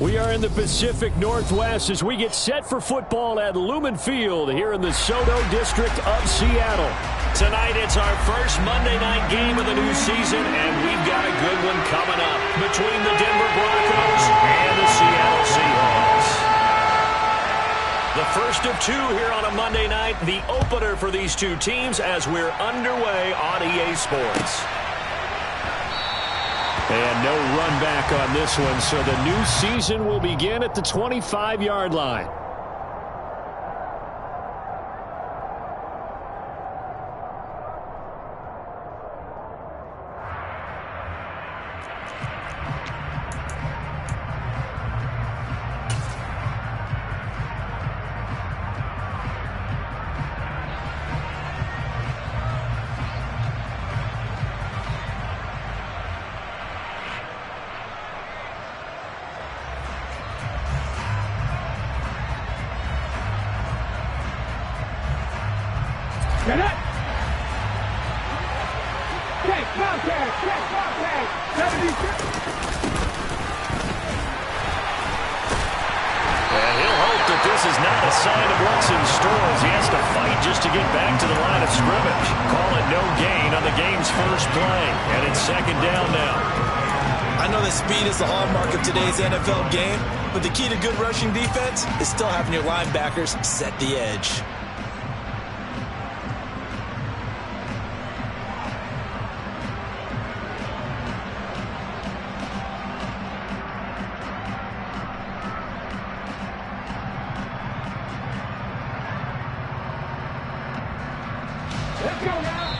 We are in the Pacific Northwest as we get set for football at Lumen Field here in the SoDo District of Seattle. Tonight, it's our first Monday night game of the new season, and we've got a good one coming up between the Denver Broncos and the Seattle Seahawks. The first of two here on a Monday night, the opener for these two teams as we're underway on EA Sports. And no run back on this one, so the new season will begin at the 25-yard line. NFL game, but the key to good rushing defense is still having your linebackers set the edge.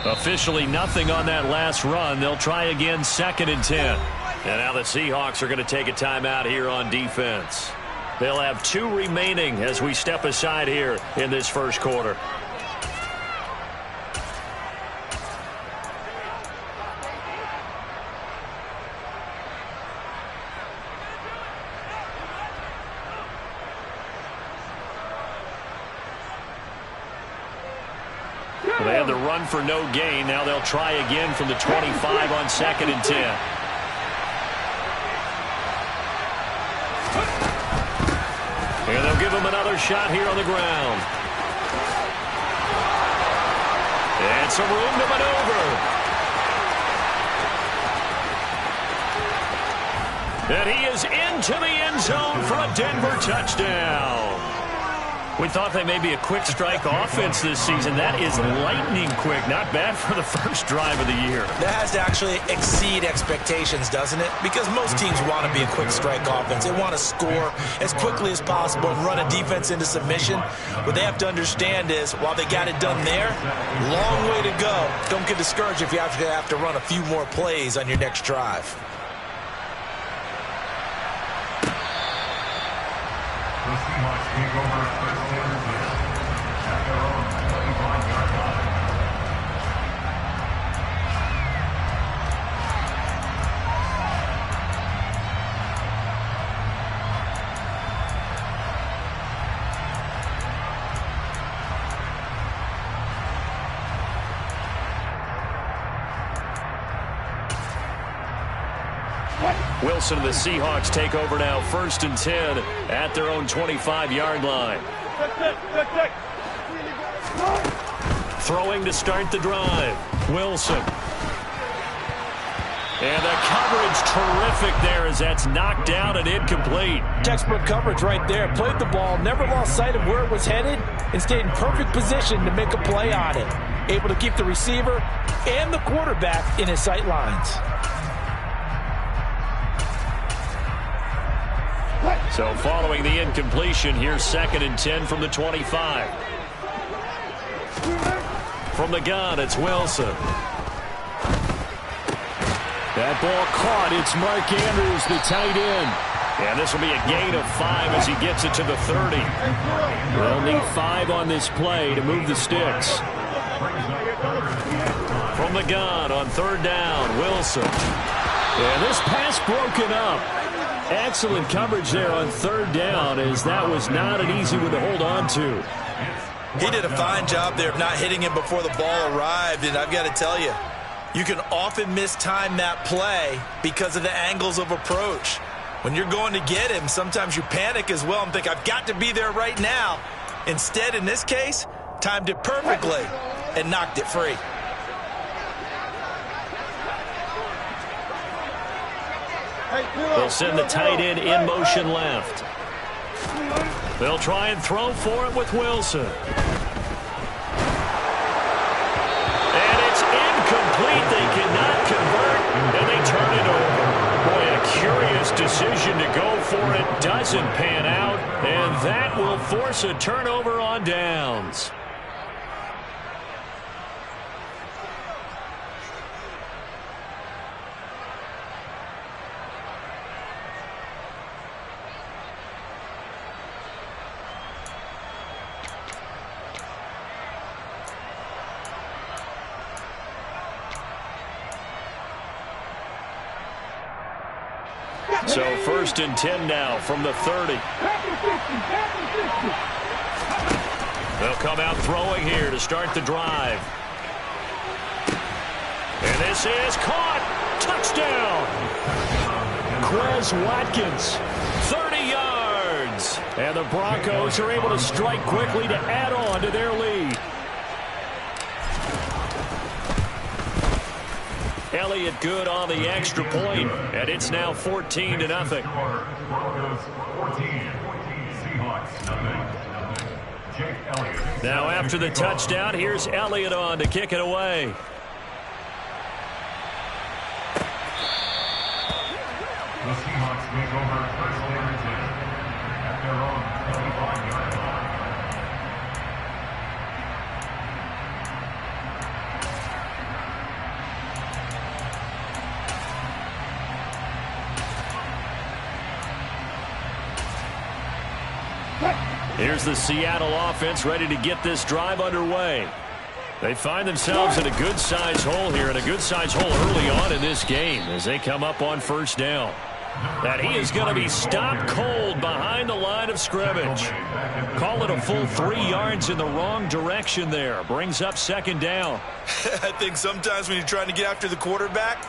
Officially nothing on that last run. They'll try again, 2nd and 10. And now the Seahawks are going to take a timeout here on defense. They'll have 2 remaining as we step aside here in this first quarter. They had the run for no gain. Now they'll try again from the 25 on 2nd and 10. And they'll give him another shot here on the ground. And some room to maneuver. And he is into the end zone for a Denver touchdown. We thought they may be a quick strike offense this season. That is lightning quick. Not bad for the first drive of the year. That has to actually exceed expectations, doesn't it? Because most teams want to be a quick strike offense. They want to score as quickly as possible and run a defense into submission. What they have to understand is, while they got it done there, long way to go. Don't get discouraged if you have to run a few more plays on your next drive. Wilson and the Seahawks take over now, 1st and 10 at their own 25-yard line. Throwing to start the drive. Wilson. And the coverage terrific there as that's knocked down and incomplete. Textbook coverage right there. Played the ball, never lost sight of where it was headed, and stayed in perfect position to make a play on it. Able to keep the receiver and the quarterback in his sight lines. So following the incompletion, here's 2nd and 10 from the 25. From the gun, it's Wilson. That ball caught. It's Mark Andrews, the tight end. And this will be a gain of 5 as he gets it to the 30. They'll need 5 on this play to move the sticks. From the gun on 3rd down, Wilson. And this pass broken up. Excellent coverage there on 3rd down, as that was not an easy one to hold on to. He did a fine job there of not hitting him before the ball arrived, and I've got to tell you, you can often mistime that play because of the angles of approach. When you're going to get him, sometimes you panic as well and think, I've got to be there right now. Instead, in this case, timed it perfectly and knocked it free. They'll send the tight end in motion left. They'll try and throw for it with Wilson. And it's incomplete. They cannot convert, and they turn it over. Boy, a curious decision to go for it doesn't pan out, and that will force a turnover on downs. So 1st and 10 now from the 30. They'll come out throwing here to start the drive. And this is caught. Touchdown. Quez Watkins, 30 yards. And the Broncos are able to strike quickly to add on to their lead. Elliott good on the extra point, and it's now 14-0. Now after the touchdown, here's Elliott on to kick it away. The Seahawks take over first and 10 at their own 25-yard line. Here's the Seattle offense ready to get this drive underway. They find themselves in a good-sized hole here, and a good-sized hole early on in this game as they come up on 1st down. And he is going to be stopped cold behind the line of scrimmage. Call it a full 3 yards in the wrong direction there. Brings up 2nd down. I think sometimes when you're trying to get after the quarterback,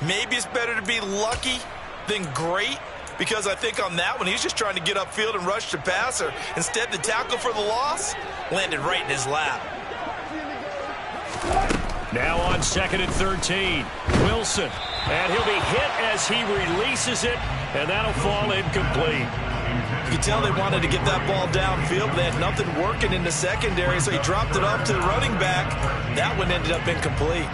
maybe it's better to be lucky than great. Because I think on that one, he's just trying to get upfield and rush the passer. Instead, the tackle for the loss landed right in his lap. Now on 2nd and 13, Wilson. And he'll be hit as he releases it, and that'll fall incomplete. You can tell they wanted to get that ball downfield, but they had nothing working in the secondary, so he dropped it off to the running back. That one ended up incomplete.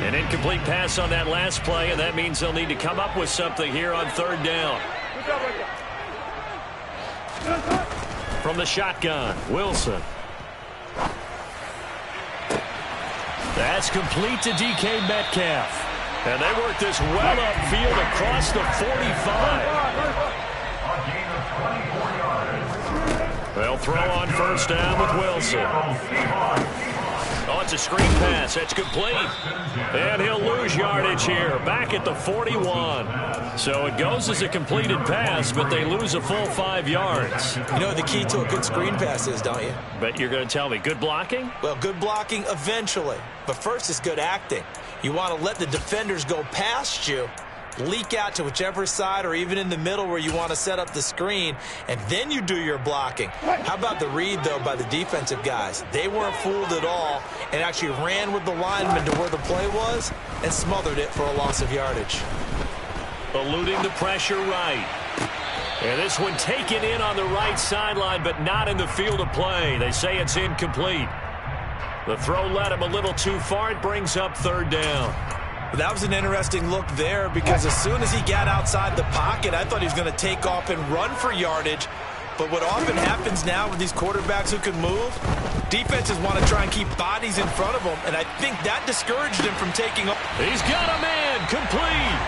An incomplete pass on that last play, and that means they'll need to come up with something here on 3rd down. From the shotgun, Wilson. That's complete to DK Metcalf. And they work this well upfield across the 45. They'll throw on 1st down with Wilson. Oh, it's a screen pass. That's complete. And he'll lose yardage here. Back at the 41. So it goes as a completed pass, but they lose a full 5 yards. You know what the key to a good screen pass is, don't you? But you're going to tell me good blocking? Well, good blocking eventually. But first is good acting. You want to let the defenders go past you, leak out to whichever side or even in the middle where you want to set up the screen, and then you do your blocking. How about the read, though, by the defensive guys? They weren't fooled at all and actually ran with the lineman to where the play was and smothered it for a loss of yardage. Eluding the pressure right. And this one taken in on the right sideline, but not in the field of play. They say it's incomplete. The throw led him a little too far. It brings up 3rd down. That was an interesting look there because as soon as he got outside the pocket, I thought he was going to take off and run for yardage. But what often happens now with these quarterbacks who can move, defenses want to try and keep bodies in front of them, and I think that discouraged him from taking off. He's got a man, complete.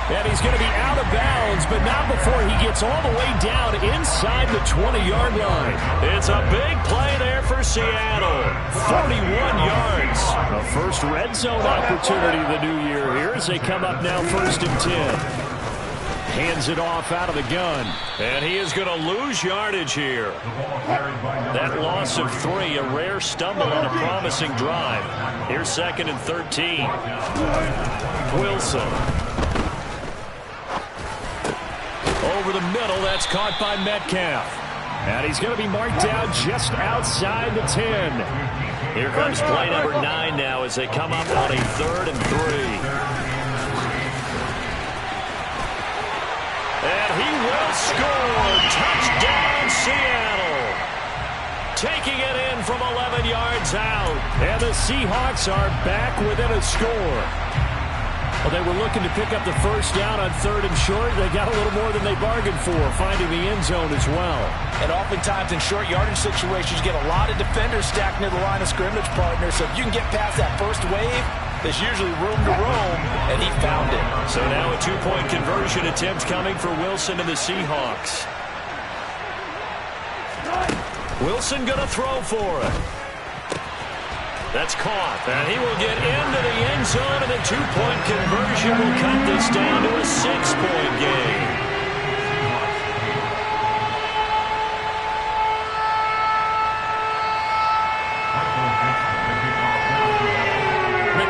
And he's going to be out of bounds, but not before he gets all the way down inside the 20-yard line. It's a big play there for Seattle. 41 yards. A first red zone opportunity of the new year here as they come up now 1st and 10. Hands it off out of the gun. And he is going to lose yardage here. That loss of 3, a rare stumble on a promising drive. Here's 2nd and 13. Wilson. Over the middle, that's caught by Metcalf. And he's going to be marked down just outside the 10. Here comes play number 9 now as they come up on a 3rd and 3. And he will score. Touchdown, Seattle. Taking it in from 11 yards out. And the Seahawks are back within a score. Well, they were looking to pick up the first down on 3rd and short. They got a little more than they bargained for, finding the end zone as well. And oftentimes in short yardage situations, you get a lot of defenders stacked near the line of scrimmage, partner. So if you can get past that first wave, there's usually room to roam, and he found it. So now a 2-point conversion attempt coming for Wilson and the Seahawks. Wilson going to throw for it. That's caught, and he will get into the end zone, and a 2-point conversion will cut this down to a 6-point game.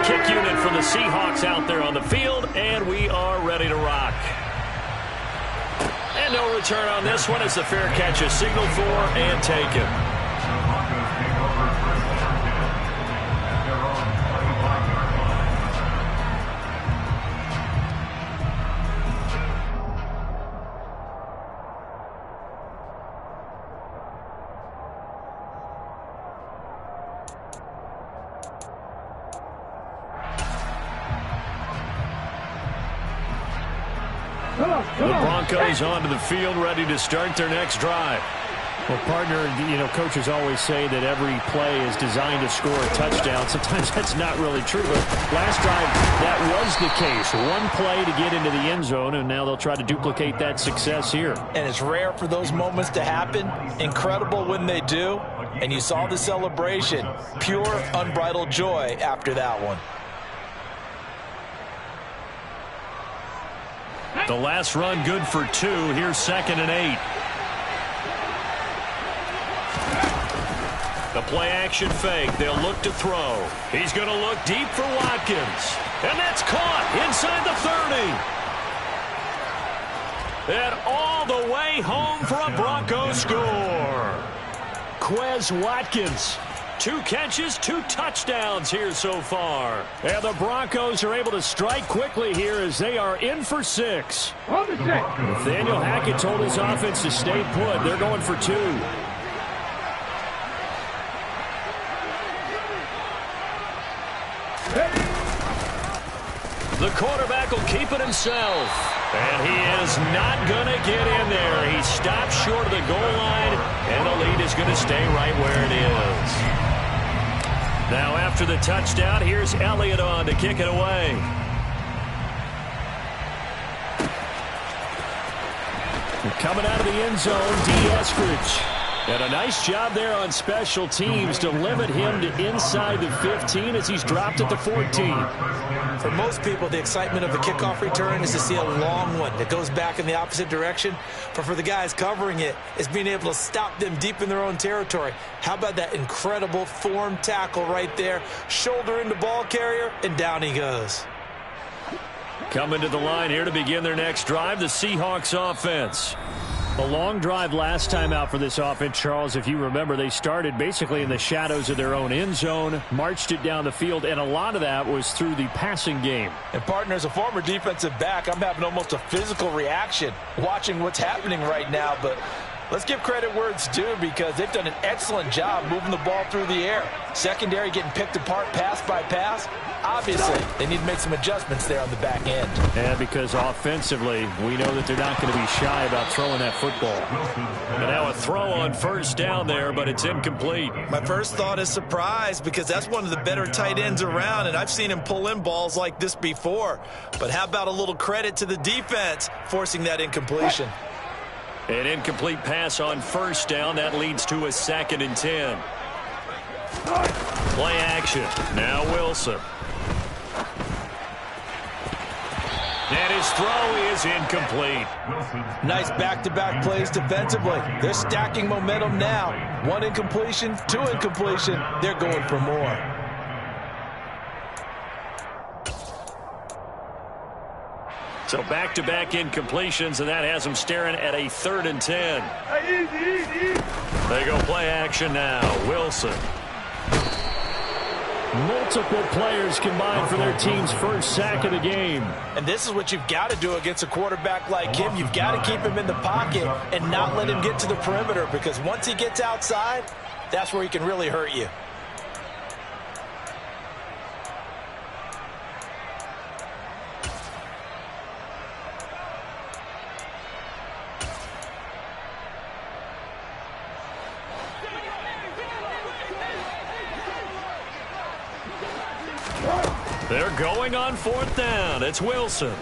Kick unit for the Seahawks out there on the field, and we are ready to rock. And no return on this one as the fair catch is signaled for and taken. The Broncos onto the field, ready to start their next drive. Well, partner, you know, coaches always say that every play is designed to score a touchdown. Sometimes that's not really true, but last drive, that was the case. One play to get into the end zone, and now they'll try to duplicate that success here. And it's rare for those moments to happen. Incredible when they do. And you saw the celebration. Pure, unbridled joy after that one. The last run good for 2. Here's 2nd and 8. The play action fake. They'll look to throw. He's going to look deep for Watkins. And that's caught inside the 30. And all the way home for a Broncos score. Quez Watkins. 2 catches, 2 touchdowns here so far. And the Broncos are able to strike quickly here as they are in for 6. Nathaniel Hackett told his offense to stay put. They're going for 2. The quarterback will keep it himself. And he is not going to get in there. He stops short of the goal line, and the lead is going to stay right where it is. Now after the touchdown, here's Elliott on to kick it away. Coming out of the end zone, D. Eskridge. And a nice job there on special teams to limit him to inside the 15 as he's dropped at the 14. For most people, the excitement of the kickoff return is to see a long one that goes back in the opposite direction. But for the guys covering it, it's being able to stop them deep in their own territory. How about that incredible form tackle right there? Shoulder into ball carrier, and down he goes. Coming to the line here to begin their next drive, the Seahawks offense. A long drive last time out for this offense, Charles. If you remember, they started basically in the shadows of their own end zone, marched it down the field, and a lot of that was through the passing game. And, partner, as a former defensive back, I'm having almost a physical reaction watching what's happening right now. But let's give credit where it's due because they've done an excellent job moving the ball through the air. Secondary getting picked apart pass by pass. Obviously, they need to make some adjustments there on the back end. Yeah, because offensively, we know that they're not going to be shy about throwing that football. And now a throw on first down there, but it's incomplete. My first thought is surprise because that's one of the better tight ends around, and I've seen him pull in balls like this before. But how about a little credit to the defense forcing that incompletion? An incomplete pass on first down. That leads to a 2nd and 10. Play action. Now Wilson. And his throw is incomplete. Nice back-to-back plays defensively. They're stacking momentum now. 1 incompletion, 2 incompletion. They're going for more. So back-to-back incompletions, and that has them staring at a 3rd and 10. They go play action now. Wilson. Multiple players combined for their team's first sack of the game. And this is what you've got to do against a quarterback like him. You've got to keep him in the pocket and not let him get to the perimeter, because once he gets outside, that's where he can really hurt you. They're going on 4th down. It's Wilson.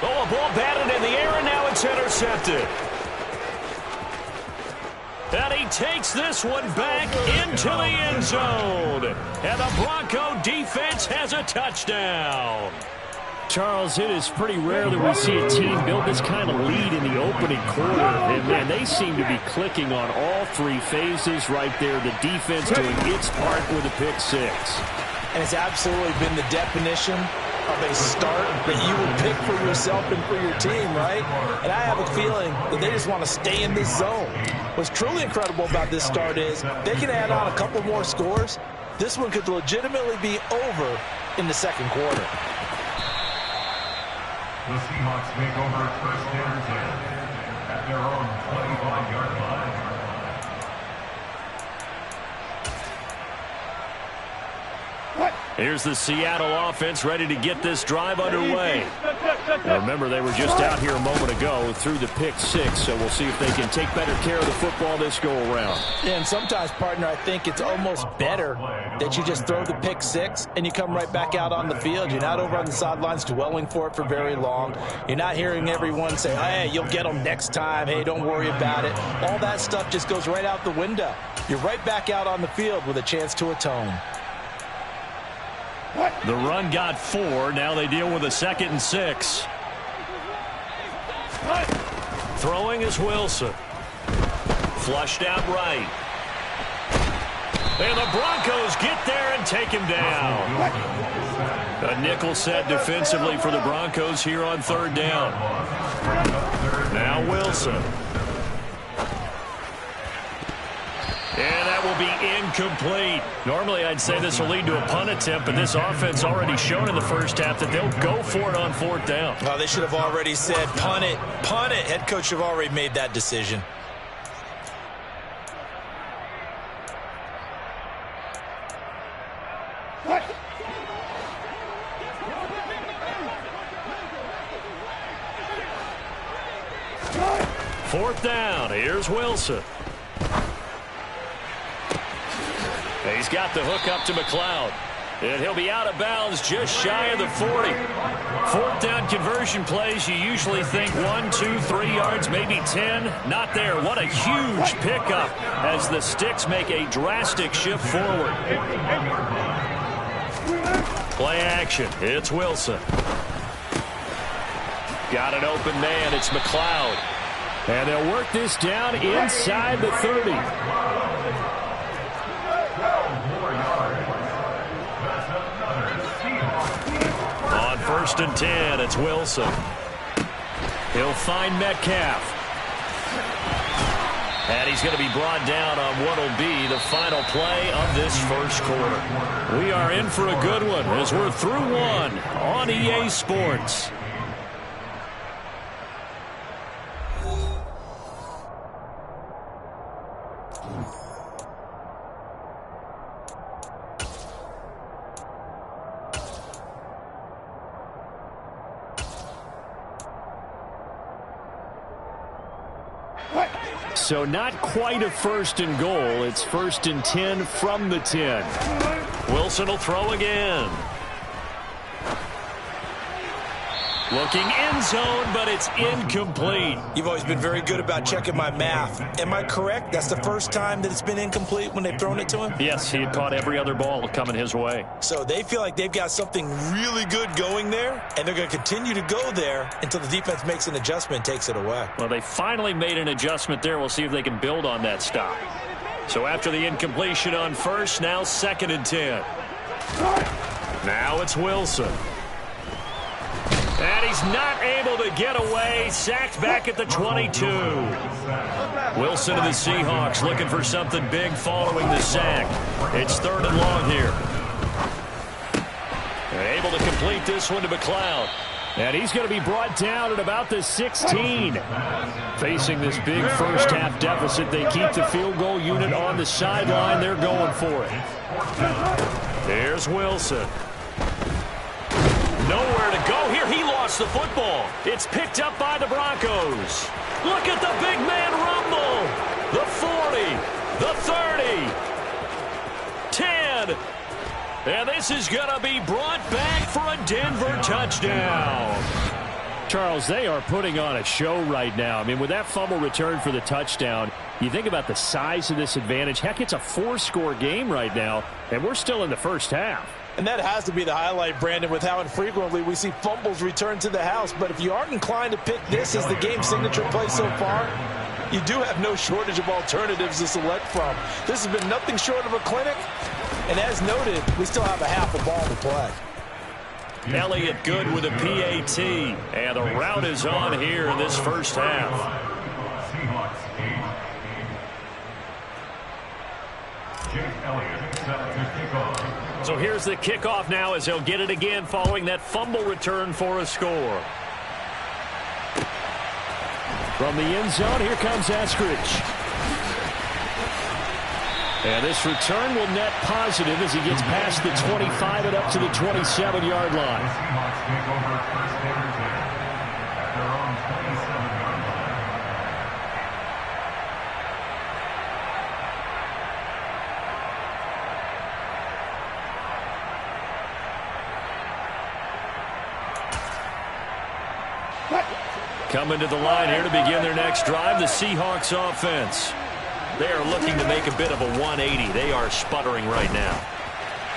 Oh, a ball batted in the air, and now it's intercepted. And he takes this one back into the end zone. And the Bronco defense has a touchdown. Charles, it is pretty rare that we see a team build this kind of lead in the opening quarter. And, man, they seem to be clicking on all 3 phases right there. The defense doing its part with a pick 6. And it's absolutely been the definition of a start that you would pick for yourself and for your team, right? And I have a feeling that they just want to stay in this zone. What's truly incredible about this start is they can add on a couple more scores. This one could legitimately be over in the 2nd quarter. The Seahawks take over 1st and 10 at their own 25-yard line. Here's the Seattle offense ready to get this drive underway. Now remember, they were just out here a moment ago through the pick 6, so we'll see if they can take better care of the football this go-around. Yeah, and sometimes, partner, I think it's almost better that you just throw the pick 6 and you come right back out on the field. You're not over on the sidelines dwelling for it for very long. You're not hearing everyone say, hey, you'll get them next time. Hey, don't worry about it. All that stuff just goes right out the window. You're right back out on the field with a chance to atone. The run got 4. Now they deal with a 2nd and 6. Throwing is Wilson. Flushed out right. And the Broncos get there and take him down. A nickel set defensively for the Broncos here on 3rd down. Now Wilson. And that will be incomplete. Normally, I'd say this will lead to a punt attempt, but this offense already shown in the first half that they'll go for it on 4th down. Well, they should have already said, punt it, punt it. Head coach should have already made that decision. Fourth down. Here's Wilson. He's got the hook up to McLeod. And he'll be out of bounds just shy of the 40. 4th down conversion plays, you usually think 1, 2, 3 yards, maybe 10. Not there. What a huge pickup as the Sticks make a drastic shift forward. Play action. It's Wilson. Got an open man. It's McLeod. And they'll work this down inside the 30. On 1st and 10, it's Wilson. He'll find Metcalf. And he's going to be brought down on what will be the final play of this first quarter. We are in for a good one as we're through one on EA Sports. So not quite a 1st and goal. It's 1st and 10 from the 10. Wilson will throw again. Looking end zone, but it's incomplete. You've always been very good about checking my math. Am I correct? That's the first time that it's been incomplete when they've thrown it to him? Yes, he had caught every other ball coming his way. So they feel like they've got something really good going there, and they're going to continue to go there until the defense makes an adjustment and takes it away. Well, they finally made an adjustment there. We'll see if they can build on that stop. So after the incompletion on first, now 2nd and 10. Now it's Wilson. And he's not able to get away. Sacked back at the 22. Wilson of the Seahawks looking for something big following the sack. It's 3rd and long here. And able to complete this one to McLeod. And he's going to be brought down at about the 16. Facing this big first-half deficit, they keep the field goal unit on the sideline. They're going for it. There's Wilson. Nowhere to go here. He lost the football. It's picked up by the Broncos. Look at the big man rumble. The 40, the 30, 10. And this is going to be brought back for a Denver touchdown. Charles, they are putting on a show right now. I mean, with that fumble return for the touchdown, you think about the size of this advantage. Heck, it's a 4-score game right now, and we're still in the first half. And that has to be the highlight, Brandon, with how infrequently we see fumbles return to the house. But if you aren't inclined to pick this as the game signature play so far, you do have no shortage of alternatives to select from. This has been nothing short of a clinic. And as noted, we still have a half a ball to play. Elliott good with a PAT. And the route is on here in this first half. Seahawks 8. Jake Elliott set to kick off. So here's the kickoff now as he'll get it again following that fumble return for a score. From the end zone, here comes Eskridge. And this return will net positive as he gets past the 25 and up to the 27-yard line. The Seahawks take over 1st and 10 at their own 27-yard line. Coming to the line here to begin their next drive, the Seahawks offense. They are looking to make a bit of a 180. They are sputtering right now.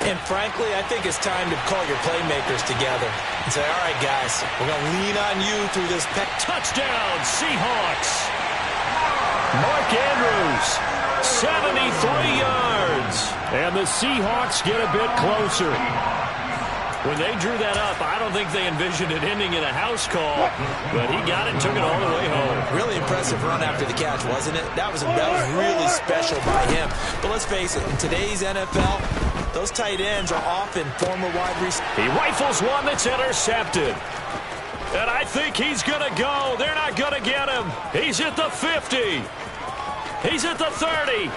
And frankly, I think it's time to call your playmakers together and say, all right, guys, we're going to lean on you through this. Touchdown, Seahawks. Mark Andrews, 73 yards. And the Seahawks get a bit closer. When they drew that up, I don't think they envisioned it ending in a house call, but he got it and took it all the way home. Really impressive run after the catch, wasn't it? That was really special by him. But let's face it, in today's NFL, those tight ends are often former wide receivers. He rifles one that's intercepted. And I think he's going to go. They're not going to get him. He's at the 50. He's at the 30.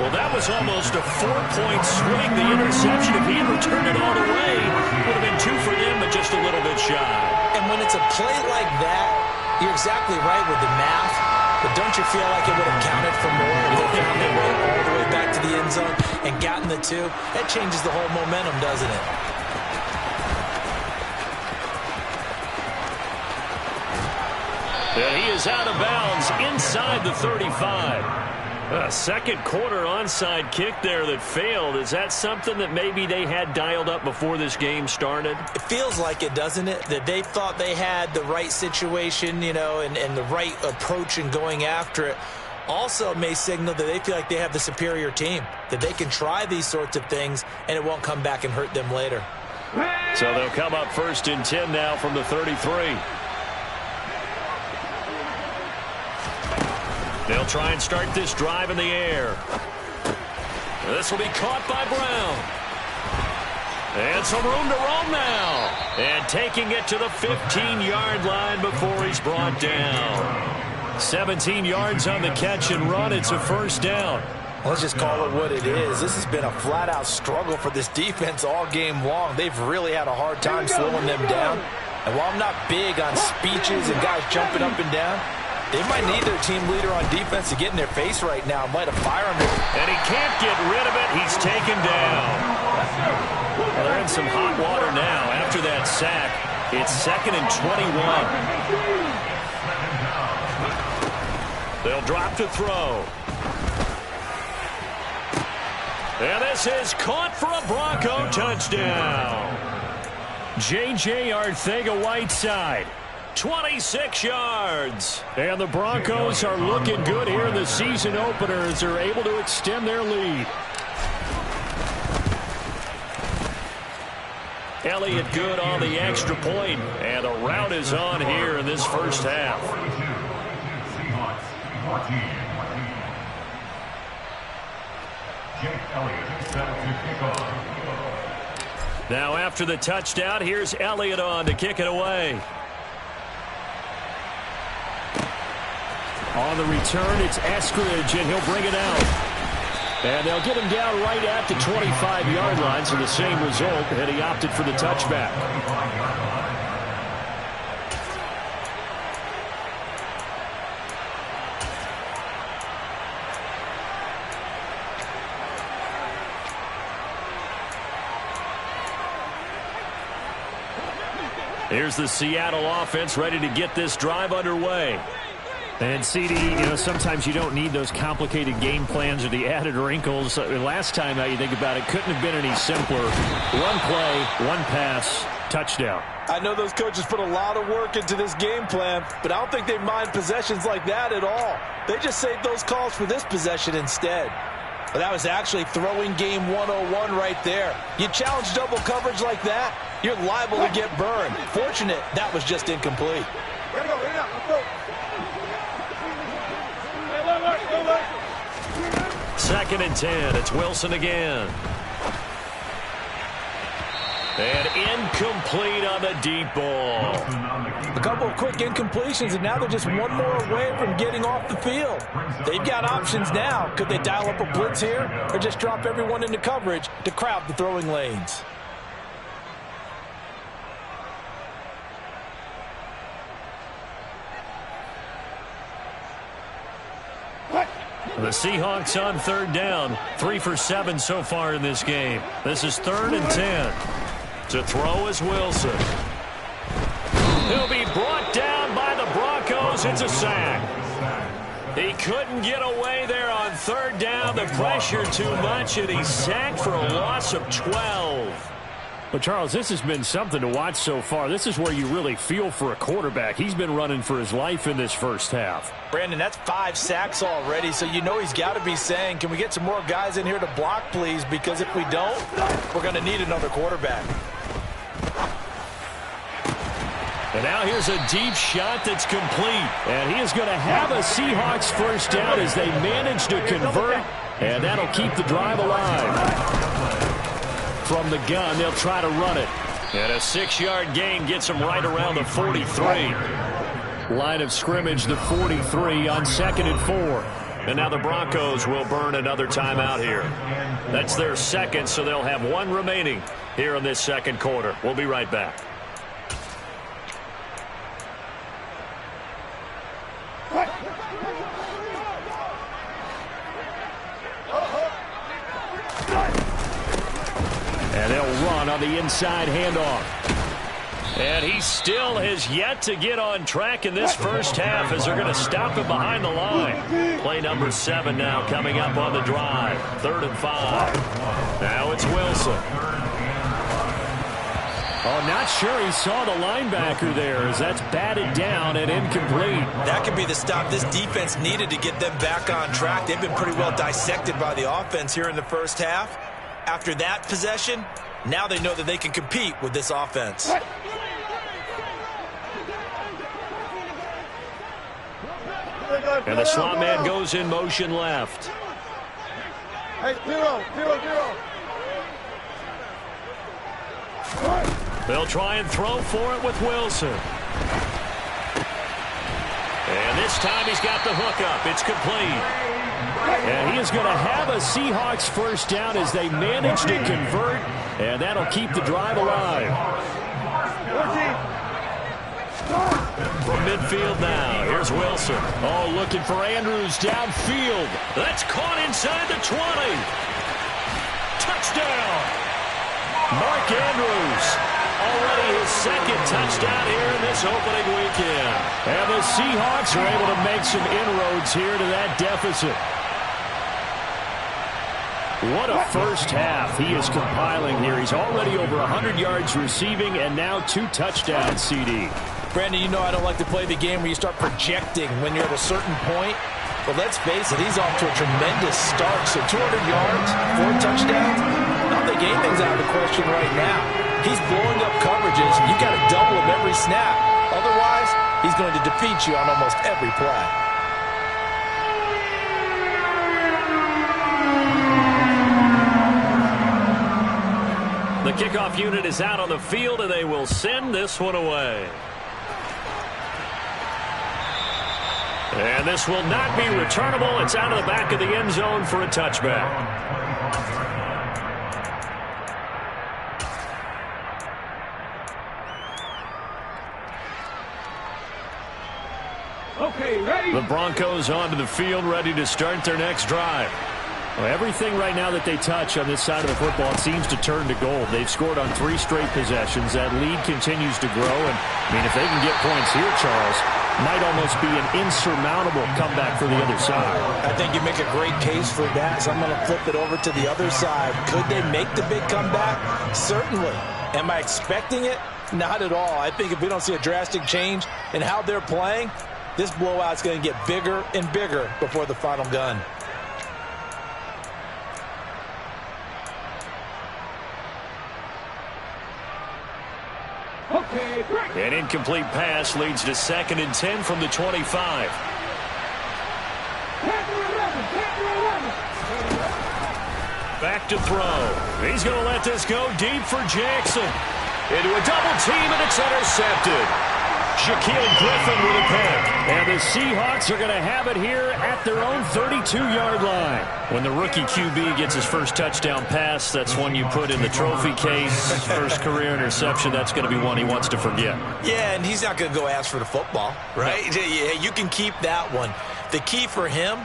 Well, that was almost a 4-point swing. The interception, if he had returned it all the way, would have been 2 for them, but just a little bit shy. And when it's a play like that, you're exactly right with the math. But don't you feel like it would have counted for more if they found their way all the way back to the end zone and gotten the 2? That changes the whole momentum, doesn't it? And he is out of bounds inside the 35. A second quarter onside kick there that failed. Is that something that maybe they had dialed up before this game started? It feels like it, doesn't it? That they thought they had the right situation, you know, and the right approach in going after it. Also may signal that they feel like they have the superior team, that they can try these sorts of things and it won't come back and hurt them later. So they'll come up 1st and 10 now from the 33. They'll try and start this drive in the air. This will be caught by Brown. And some room to roam now. And taking it to the 15-yard line before he's brought down. 17 yards on the catch and run. It's a 1st down. Let's just call it what it is. This has been a flat-out struggle for this defense all game long. They've really had a hard time slowing them down. And while I'm not big on speeches and guys jumping up and down, They might need their team leader on defense to get in their face right now and light a fire under it. And he can't get rid of it. He's taken down. Well, they're in some hot water now. After that sack, it's 2nd and 21. They'll drop to throw. And this is caught for a Bronco touchdown. J.J. Arcega-Whiteside, 26 yards. And the Broncos are looking good here in the season opener as they're able to extend their lead. Elliott good on the extra point, and a rout is on here in this first half. Now after the touchdown, here's Elliott on to kick it away. On the return, it's Eskridge, and he'll bring it out. And they'll get him down right at the 25-yard line, so the same result, and he opted for the touchback. Here's the Seattle offense ready to get this drive underway. And CD, sometimes you don't need those complicated game plans or the added wrinkles. Last time, now you think about it, couldn't have been any simpler. One play, one pass, touchdown. I know those coaches put a lot of work into this game plan, but I don't think they mind possessions like that at all. They just saved those calls for this possession instead. But that was actually throwing game 101 right there. You challenge double coverage like that, you're liable to get burned. Fortunate that was just incomplete. Let's go. 2nd and 10. It's Wilson again. And incomplete on the deep ball. A couple of quick incompletions, and now they're just one more away from getting off the field. They've got options now. Could they dial up a blitz here or just drop everyone into coverage to crowd the throwing lanes? The Seahawks on 3rd down. 3 for 7 so far in this game. This is 3rd and 10. To throw is Wilson. He'll be brought down by the Broncos. It's a sack. He couldn't get away there on 3rd down. The pressure too much, and he's sacked for a loss of 12. But, Charles, this has been something to watch so far. This is where you really feel for a quarterback. He's been running for his life in this first half. Brandon, that's 5 sacks already, so you know he's got to be saying, can we get some more guys in here to block, please? Because if we don't, we're going to need another quarterback. And now here's a deep shot that's complete. And he is going to have a Seahawks first down as they manage to convert. And that'll keep the drive alive. From the gun, they'll try to run it. And a 6-yard gain gets them right around the 43. Line of scrimmage, the 43 on 2nd and 4. And now the Broncos will burn another timeout here. That's their second, so they'll have one remaining here in this second quarter. We'll be right back. And they'll run on the inside handoff. And he still has yet to get on track in this first half as they're going to stop him behind the line. Play number 7 now coming up on the drive. 3rd and 5. Now it's Wilson. Oh, not sure he saw the linebacker there as that's batted down and incomplete. That could be the stop this defense needed to get them back on track. They've been pretty well dissected by the offense here in the first half. After that possession, now they know that they can compete with this offense. And the slot man goes in motion left. Hey, 0. They'll try and throw for it with Wilson. And this time he's got the hook up. It's complete. And he is going to have a Seahawks first down as they manage to convert. And that'll keep the drive alive. From midfield now, here's Here's Wilson. Oh, looking for Andrews downfield. That's caught inside the 20. Touchdown. Mark Andrews. Already his second touchdown here in this opening weekend. And the Seahawks are able to make some inroads here to that deficit. What a first half he is compiling here. He's already over 100 yards receiving and now 2 touchdowns, CD. Brandon, you know I don't like to play the game where you start projecting when you're at a certain point. But let's face it, he's off to a tremendous start. So 200 yards, 4 touchdowns. I don't think anything's out of the question right now. He's blowing up coverages. You got to double him every snap. Otherwise, he's going to defeat you on almost every play. The kickoff unit is out on the field, and they will send this one away. And this will not be returnable. It's out of the back of the end zone for a touchback. Okay, ready? The Broncos onto the field, ready to start their next drive. Well, everything right now that they touch on this side of the football seems to turn to gold. They've scored on 3 straight possessions. That lead continues to grow. And, I mean, if they can get points here, Charles, might almost be an insurmountable comeback for the other side. I think you make a great case for that. So I'm going to flip it over to the other side. Could they make the big comeback? Certainly. Am I expecting it? Not at all. I think if we don't see a drastic change in how they're playing, this blowout's going to get bigger and bigger before the final gun. Okay, break. An incomplete pass leads to 2nd and 10 from the 25. Back to throw. He's going to let this go deep for Jackson. Into a double team, and it's intercepted. Shaquille Griffin with a pick. And the Seahawks are going to have it here at their own 32-yard line. When the rookie QB gets his first touchdown pass, that's one you put in the trophy case. First career interception, that's going to be one he wants to forget. Yeah, and he's not going to go ask for the football, right? No. Yeah, you can keep that one. The key for him,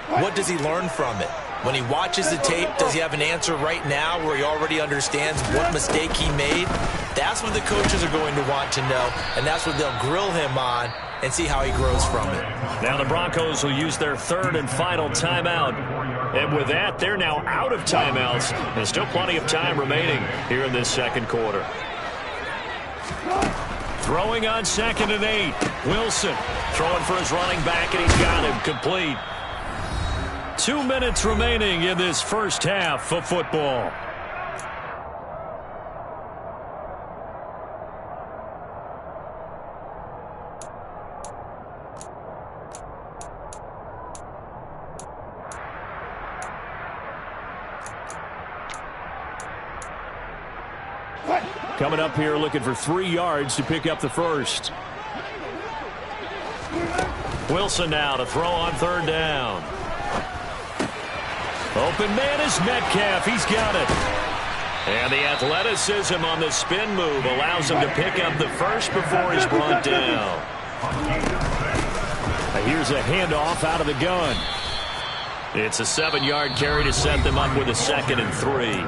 what does he learn from it? When he watches the tape, does he have an answer right now where he already understands what mistake he made? That's what the coaches are going to want to know, and that's what they'll grill him on and see how he grows from it. Now the Broncos will use their 3rd and final timeout. And with that, they're now out of timeouts. There's still plenty of time remaining here in this second quarter. Throwing on 2nd and 8. Wilson throwing for his running back, and he's got him complete. 2 minutes remaining in this first half of football. Coming up here looking for 3 yards to pick up the first. Wilson now to throw on 3rd down. Open man is Metcalf. He's got it. And the athleticism on the spin move allows him to pick up the first before he's brought down. Here's a handoff out of the gun. It's a 7-yard carry to set them up with a 2nd and 3.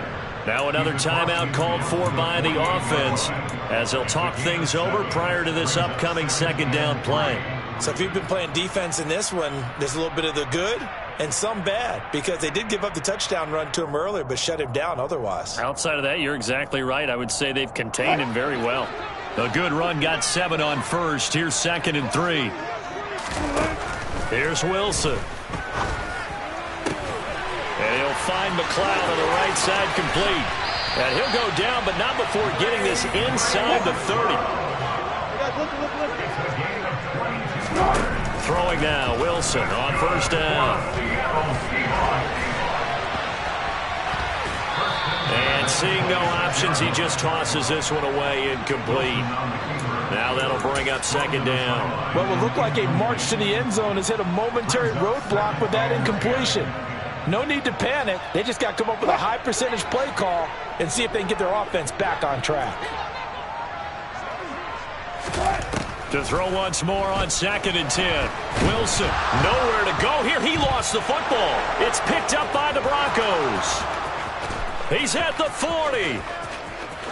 Now another timeout called for by the offense as they'll talk things over prior to this upcoming 2nd down play. So if you've been playing defense in this one, there's a little bit of the good and some bad, because they did give up the touchdown run to him earlier but shut him down otherwise. Outside of that, you're exactly right. I would say they've contained him very well. A good run got 7 on 1st. Here's 2nd and 3. Here's Wilson. And he'll find McLeod on the right side complete. And he'll go down, but not before getting this inside the 30. Throwing now, Wilson on 1st down. And seeing no options, he just tosses this one away incomplete. Now that'll bring up 2nd down. What will look like a march to the end zone has hit a momentary roadblock with that incompletion. No need to panic. They just got to come up with a high percentage play call and see if they can get their offense back on track. To throw once more on 2nd and 10. Wilson, nowhere to go here. He lost the football. It's picked up by the Broncos. He's at the 40,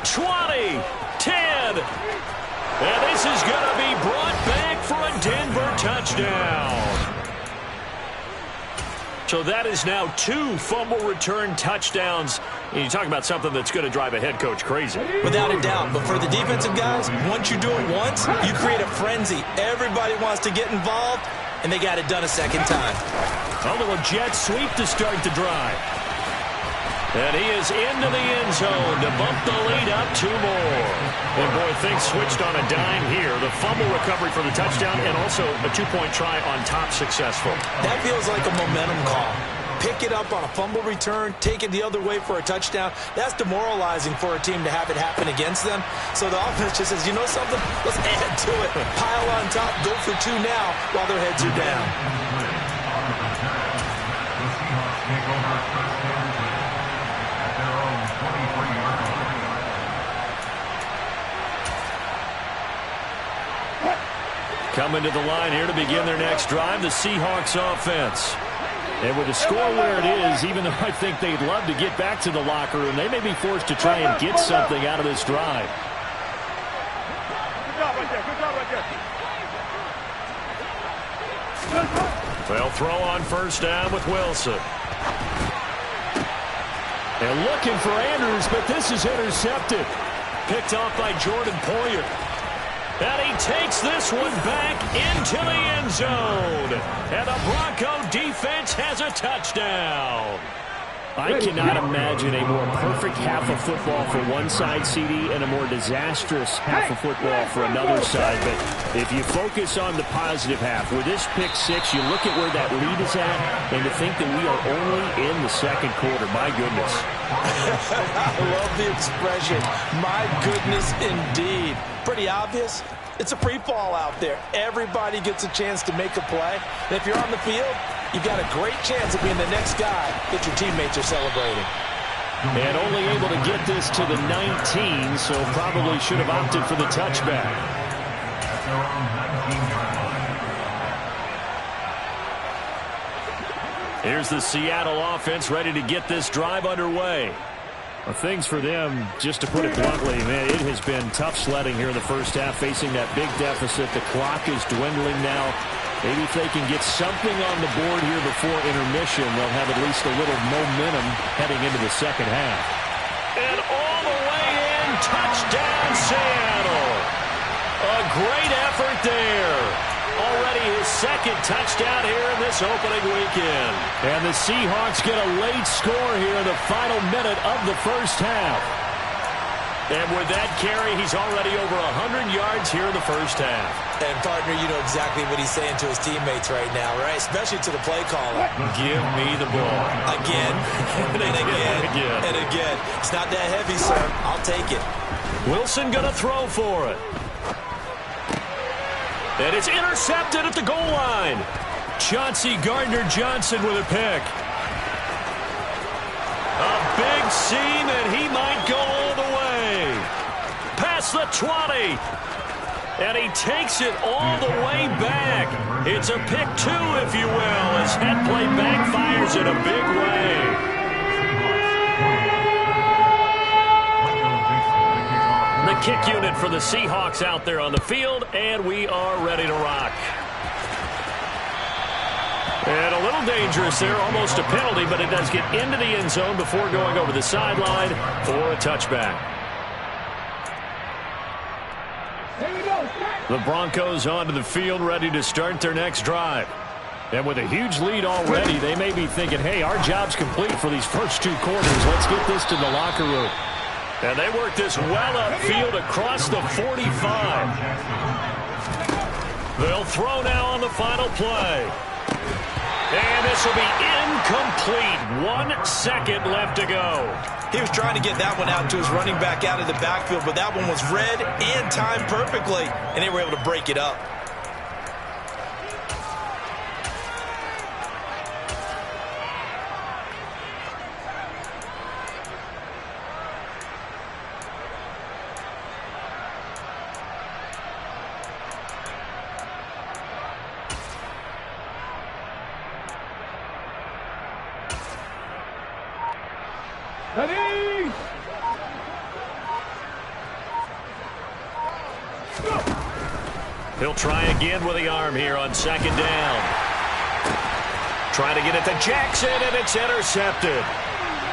20, 10. And this is going to be brought back for a Denver touchdown. So that is now 2 fumble return touchdowns. And you talk about something that's going to drive a head coach crazy. Without a doubt. But for the defensive guys, once you do it once, you create a frenzy. Everybody wants to get involved, and they got it done a second time. A little jet sweep to start the drive. And he is into the end zone to bump the lead up 2 more. And boy, things switched on a dime here. The fumble recovery for the touchdown and also a 2-point try on top successful. That feels like a momentum call. Pick it up on a fumble return, take it the other way for a touchdown. That's demoralizing for a team to have it happen against them. So the offense just says, you know something? Let's add to it. Pile on top, go for 2 now while their heads are down. Coming to the line here to begin their next drive, the Seahawks offense. And with the score where it is, even though I think they'd love to get back to the locker room, they may be forced to try and get something out of this drive. Good job right there. Good job right there. They'll throw on first down with Wilson. And looking for Andrews, but this is intercepted. Picked off by Jordan Poyer. And he takes this one back into the end zone. And the Bronco defense has a touchdown. I cannot imagine a more perfect half of football for one side, CD, and a more disastrous half of football for another side. But if you focus on the positive half, with this pick 6, you look at where that lead is at, and to think that we are only in the second quarter. My goodness. I love the expression. My goodness, indeed. Pretty obvious. It's a free fall out there. Everybody gets a chance to make a play. And if you're on the field, you've got a great chance of being the next guy that your teammates are celebrating. And only able to get this to the 19, so probably should have opted for the touchback. Here's the Seattle offense ready to get this drive underway. Well, things for them, just to put it bluntly, man, it has been tough sledding here in the first half, facing that big deficit. The clock is dwindling now. Maybe if they can get something on the board here before intermission, they'll have at least a little momentum heading into the second half. And all the way in, touchdown Seattle. A great effort there. Already his second touchdown here in this opening weekend. And the Seahawks get a late score here in the final minute of the first half. And with that carry, he's already over 100 yards here in the first half. And, partner, you know exactly what he's saying to his teammates right now, right? Especially to the play caller. Give me the ball. Again, and again, and again. It's not that heavy, sir. I'll take it. Wilson going to throw for it. And it's intercepted at the goal line. Chauncey Gardner-Johnson with a pick. A big seam, and he might go all the way. Past the 20. And he takes it all the way back. It's a pick 2, if you will, as head play backfires in a big way. The kick unit for the Seahawks out there on the field, and we are ready to rock. And a little dangerous there, almost a penalty, but it does get into the end zone before going over the sideline for a touchback. The Broncos onto the field, ready to start their next drive. And with a huge lead already, they may be thinking, hey, our job's complete for these first 2 quarters. Let's get this to the locker room. And they work this well upfield across the 45. They'll throw now on the final play. And this will be incomplete. 1 second left to go. He was trying to get that one out to his running back out of the backfield, but that one was read and timed perfectly, and they were able to break it up. Ready? He'll try again with the arm here on second down. Trying to get it to Jackson, and it's intercepted.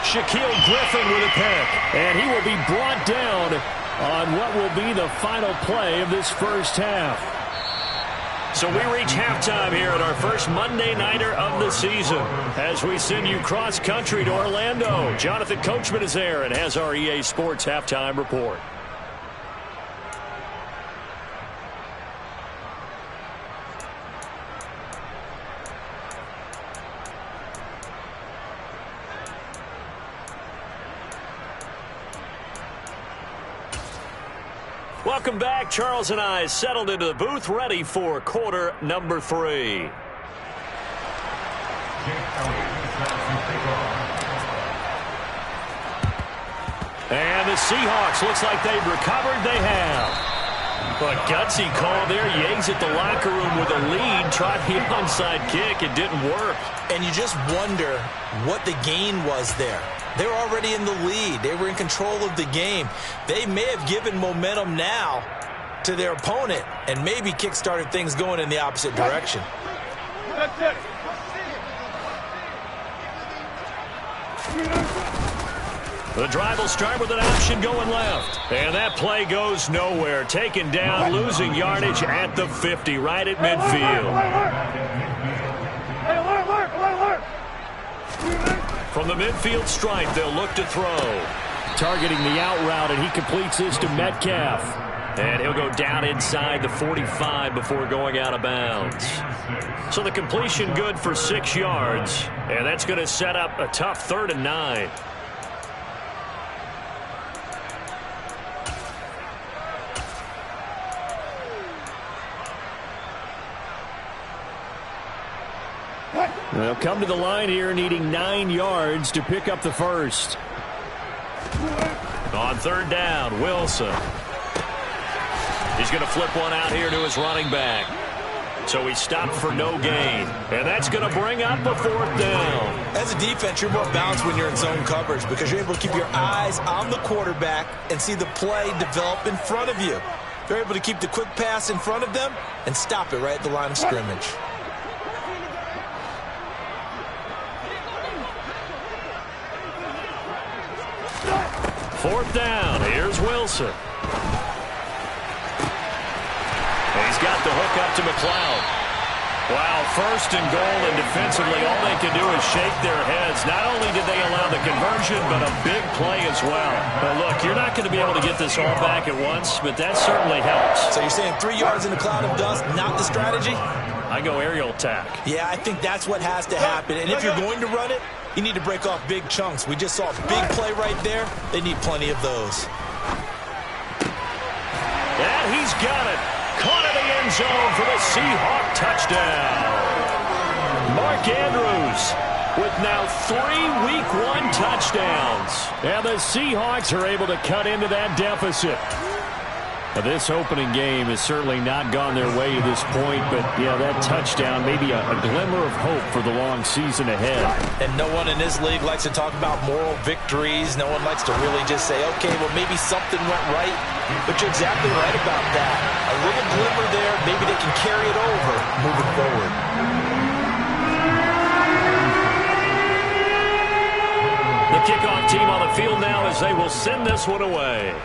Shaquille Griffin with a pick, and he will be brought down on what will be the final play of this first half. So we reach halftime here at our first Monday Nighter of the season as we send you cross-country to Orlando. Jonathan Coachman is there and has our EA Sports halftime report. Welcome back. Charles and I settled into the booth, ready for quarter number 3. And the Seahawks, looks like they've recovered. They have. But gutsy call there. Yates at the locker room with a lead. Tried the onside kick. It didn't work. And you just wonder what the gain was there. They were already in the lead. They were in control of the game. They may have given momentum now to their opponent and maybe kick-started things going in the opposite direction. That's it. The drive will start with an option going left. And that play goes nowhere. Taken down, losing yardage at the 50, right at midfield. From the midfield stripe, they'll look to throw. Targeting the out route, and he completes this to Metcalf. And he'll go down inside the 45 before going out of bounds. So the completion good for 6 yards. And that's going to set up a tough 3rd and 9. They'll come to the line here needing 9 yards to pick up the first. On 3rd down, Wilson. He's going to flip one out here to his running back. So he stopped for no gain. And that's going to bring up a 4th down. As a defense, you're more balanced when you're in zone coverage because you're able to keep your eyes on the quarterback and see the play develop in front of you. You're able to keep the quick pass in front of them and stop it right at the line of scrimmage. Fourth down. Here's Wilson. He's got the hook up to McLeod. Wow, 1st and goal, and defensively all they can do is shake their heads. Not only did they allow the conversion, but a big play as well. But look, you're not going to be able to get this all back at once, but that certainly helps. So you're saying 3 yards in a cloud of dust, not the strategy? I go aerial attack. Yeah, I think that's what has to happen. And if you're going to run it, you need to break off big chunks. We just saw a big play right there. They need plenty of those. And he's got it. Caught in the end zone for the Seahawk touchdown. Mark Andrews with now 3 Week 1 touchdowns. And the Seahawks are able to cut into that deficit. This opening game has certainly not gone their way to this point, but, yeah, that touchdown, maybe a glimmer of hope for the long season ahead. And no one in this league likes to talk about moral victories. No one likes to really just say, okay, well, maybe something went right. But you're exactly right about that. A little glimmer there, maybe they can carry it over moving forward. The kickoff team on the field now as they will send this one away.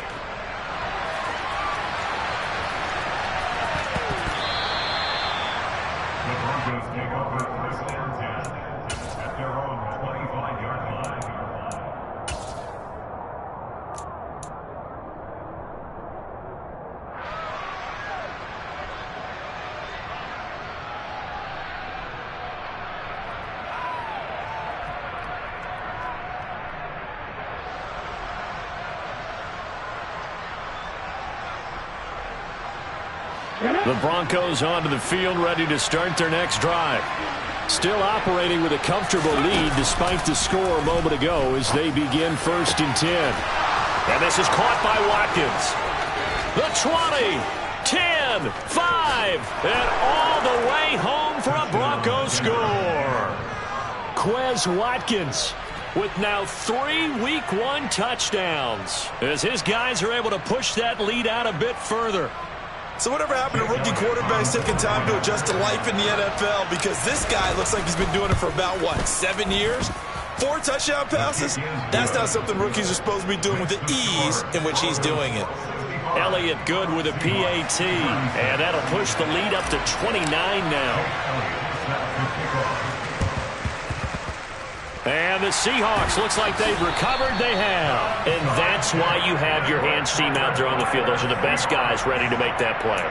Take over 1st and 10 at their own 25-yard line. The Broncos onto the field, ready to start their next drive. Still operating with a comfortable lead despite the score a moment ago as they begin 1st and 10. And this is caught by Watkins. The 20, 10, 5, and all the way home for a Broncos score. Quez Watkins with now 3 Week 1 touchdowns, as his guys are able to push that lead out a bit further. So whatever happened to rookie quarterbacks taking time to adjust to life in the NFL? Because this guy looks like he's been doing it for about, 7 years? 4 touchdown passes? That's not something rookies are supposed to be doing with the ease in which he's doing it. Elliott good with a PAT, and that'll push the lead up to 29 now. And the Seahawks, looks like they've recovered. They have. And that's why you have your hands team out there on the field. Those are the best guys ready to make that play.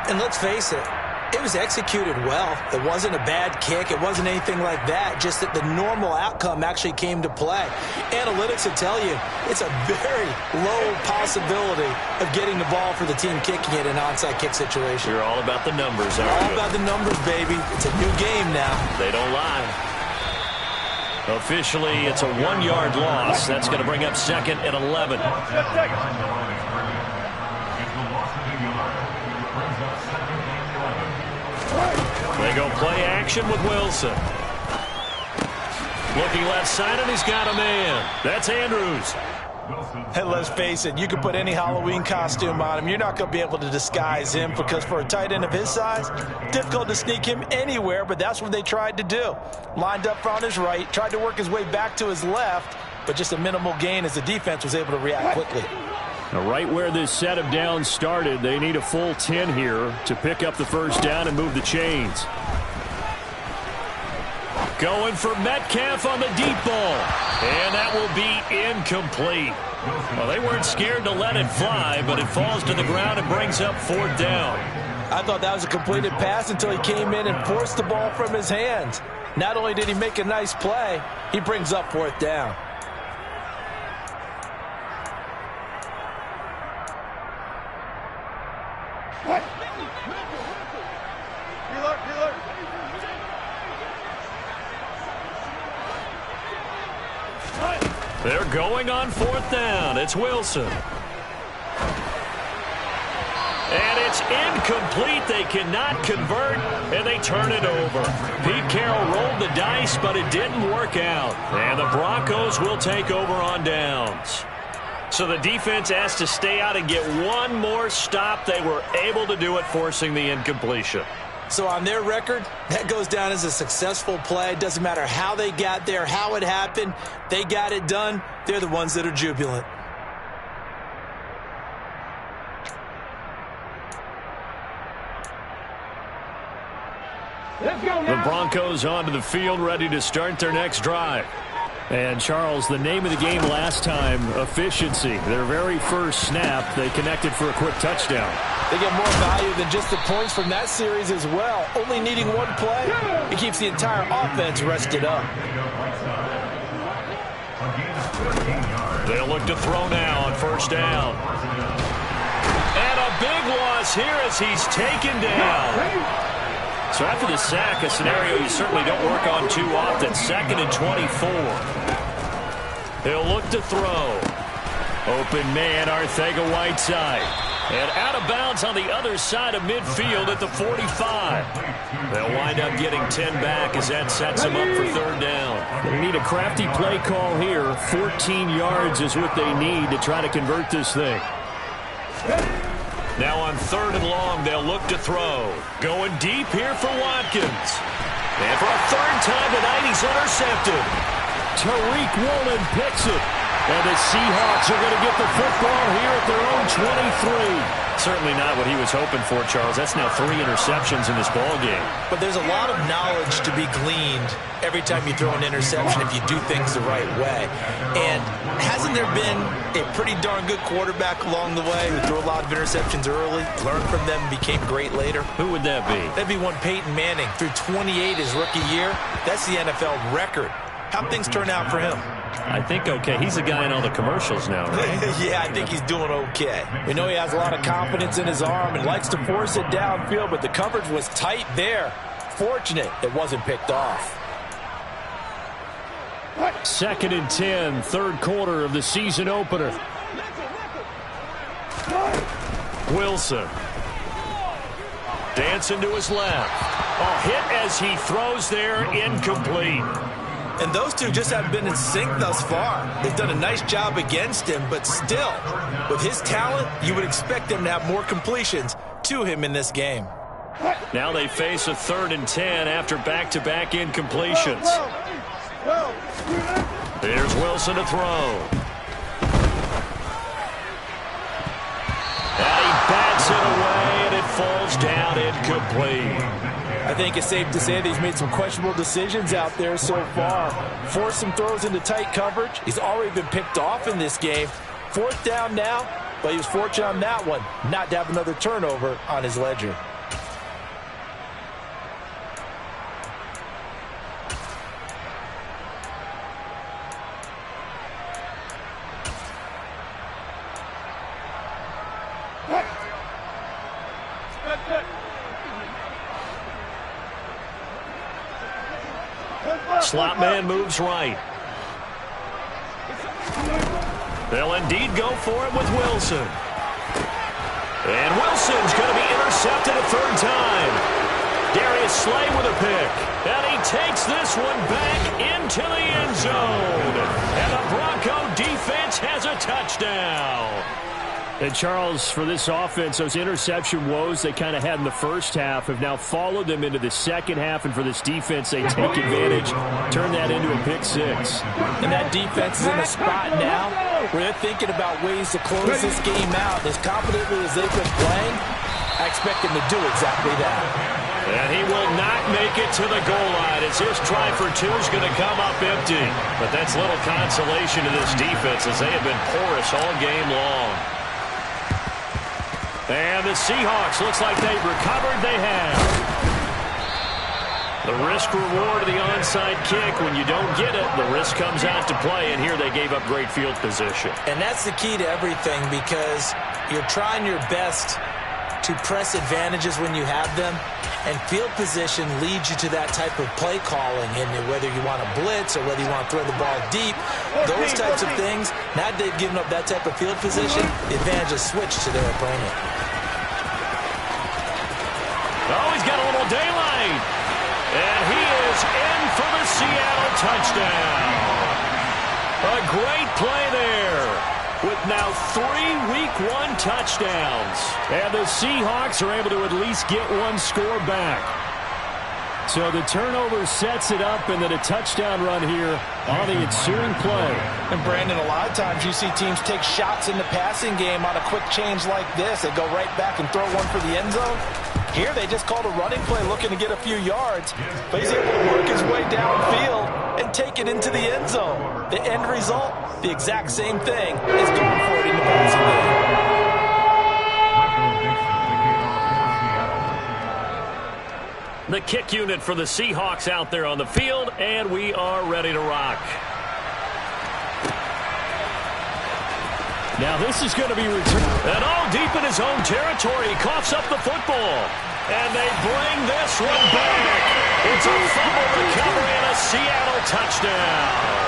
And let's face it, it was executed well. It wasn't a bad kick. It wasn't anything like that. Just that the normal outcome actually came to play. Analytics will tell you it's a very low possibility of getting the ball for the team kicking it in an onside kick situation. You're all about the numbers, aren't you? All about the numbers, baby. It's a new game now. They don't lie. Officially, it's a 1-yard loss. That's going to bring up 2nd and 11. They go play action with Wilson. Looking left side, and he's got a man. That's Andrews. And let's face it, you can put any Halloween costume on him. You're not going to be able to disguise him, because for a tight end of his size, difficult to sneak him anywhere, but that's what they tried to do. Lined up on his right, tried to work his way back to his left, but just a minimal gain as the defense was able to react quickly. Now, right where this set of downs started, they need a full 10 here to pick up the first down and move the chains. Going for Metcalf on the deep ball. And that will be incomplete. Well, they weren't scared to let it fly, but it falls to the ground and brings up 4th down. I thought that was a completed pass until he came in and forced the ball from his hands. Not only did he make a nice play, he brings up 4th down. They're going on 4th down. It's Wilson. And it's incomplete. They cannot convert, and they turn it over. Pete Carroll rolled the dice, but it didn't work out. And the Broncos will take over on downs. So the defense has to stay out and get one more stop. They were able to do it, forcing the incompletion. So on their record, that goes down as a successful play. It doesn't matter how they got there, how it happened. They got it done. They're the ones that are jubilant. The Broncos onto the field, ready to start their next drive. And, Charles, the name of the game last time, efficiency. Their very first snap, they connected for a quick touchdown. They get more value than just the points from that series as well. Only needing one play, it keeps the entire offense rested up. They'll look to throw now on 1st down. And a big loss here as he's taken down. So after the sack, a scenario you certainly don't work on too often. 2nd and 24. He'll look to throw. Open man, Arcega-Whiteside. And out of bounds on the other side of midfield at the 45. They'll wind up getting 10 back as that sets them up for 3rd down. They need a crafty play call here. 14 yards is what they need to try to convert this thing. Now on 3rd and long, they'll look to throw. Going deep here for Watkins. And for a 3rd time tonight, he's intercepted. Tariq Woolen picks it. And the Seahawks are going to get the football here at their own 23. Certainly not what he was hoping for, Charles. That's now 3 interceptions in this ballgame. But there's a lot of knowledge to be gleaned every time you throw an interception if you do things the right way. And hasn't there been a pretty darn good quarterback along the way who threw a lot of interceptions early, learned from them, became great later? Who would that be? That'd be one Peyton Manning. Threw 28 his rookie year. That's the NFL record. How'd things turn out for him? I think okay. He's the guy in all the commercials now, right? Yeah, I think he's doing okay. We know he has a lot of confidence in his arm and likes to force it downfield, but the coverage was tight there. Fortunate it wasn't picked off. 2nd and 10, 3rd quarter of the season opener. Wilson. Dancing to his left. A hit as he throws there, incomplete. And those two just haven't been in sync thus far. They've done a nice job against him, but still, with his talent, you would expect him to have more completions to him in this game. Now they face a 3rd and 10 after back-to-back incompletions. Here's Wilson to throw. And he bats it away, and it falls down incomplete. I think it's safe to say that he's made some questionable decisions out there so far. Forced some throws into tight coverage. He's already been picked off in this game. 4th down now, but he was fortunate on that one not to have another turnover on his ledger. Slot man moves right. They'll indeed go for it with Wilson. And Wilson's going to be intercepted a 3rd time. Darius Slay with a pick. And he takes this one back into the end zone. And the Bronco defense has a touchdown. And Charles, for this offense, those interception woes they kind of had in the first half have now followed them into the second half. And for this defense, they take advantage, turn that into a pick 6. And that defense is in a spot now where they're thinking about ways to close this game out. As confidently as they've been playing, I expect them to do exactly that. And he will not make it to the goal line as his try for 2 is going to come up empty. But that's little consolation to this defense as they have been porous all game long. And the Seahawks, looks like they've recovered. They have. The risk-reward of the onside kick. When you don't get it, the risk comes out to play. And here they gave up great field position. And that's the key to everything because you're trying your best to press advantages when you have them. And field position leads you to that type of play calling. And whether you want to blitz or whether you want to throw the ball deep, those types of things, now that they've given up that type of field position, the advantage is switched to their opponent. Oh, he's got a little daylight. And he is in for the Seattle touchdown. A great play there with now 3 Week 1 touchdowns. And the Seahawks are able to at least get one score back. So the turnover sets it up, and then a touchdown run here on the ensuing play. And Brandon, a lot of times you see teams take shots in the passing game on a quick change like this. They go right back and throw one for the end zone. Here they just called a running play looking to get a few yards, but he's able to work his way downfield and take it into the end zone. The end result, the exact same thing as going for it in the passing game. The kick unit for the Seahawks out there on the field, and we are ready to rock. Now this is going to be returned. And all deep in his own territory, he coughs up the football. And they bring this one back. It's a fumble recovery and a Seattle touchdown.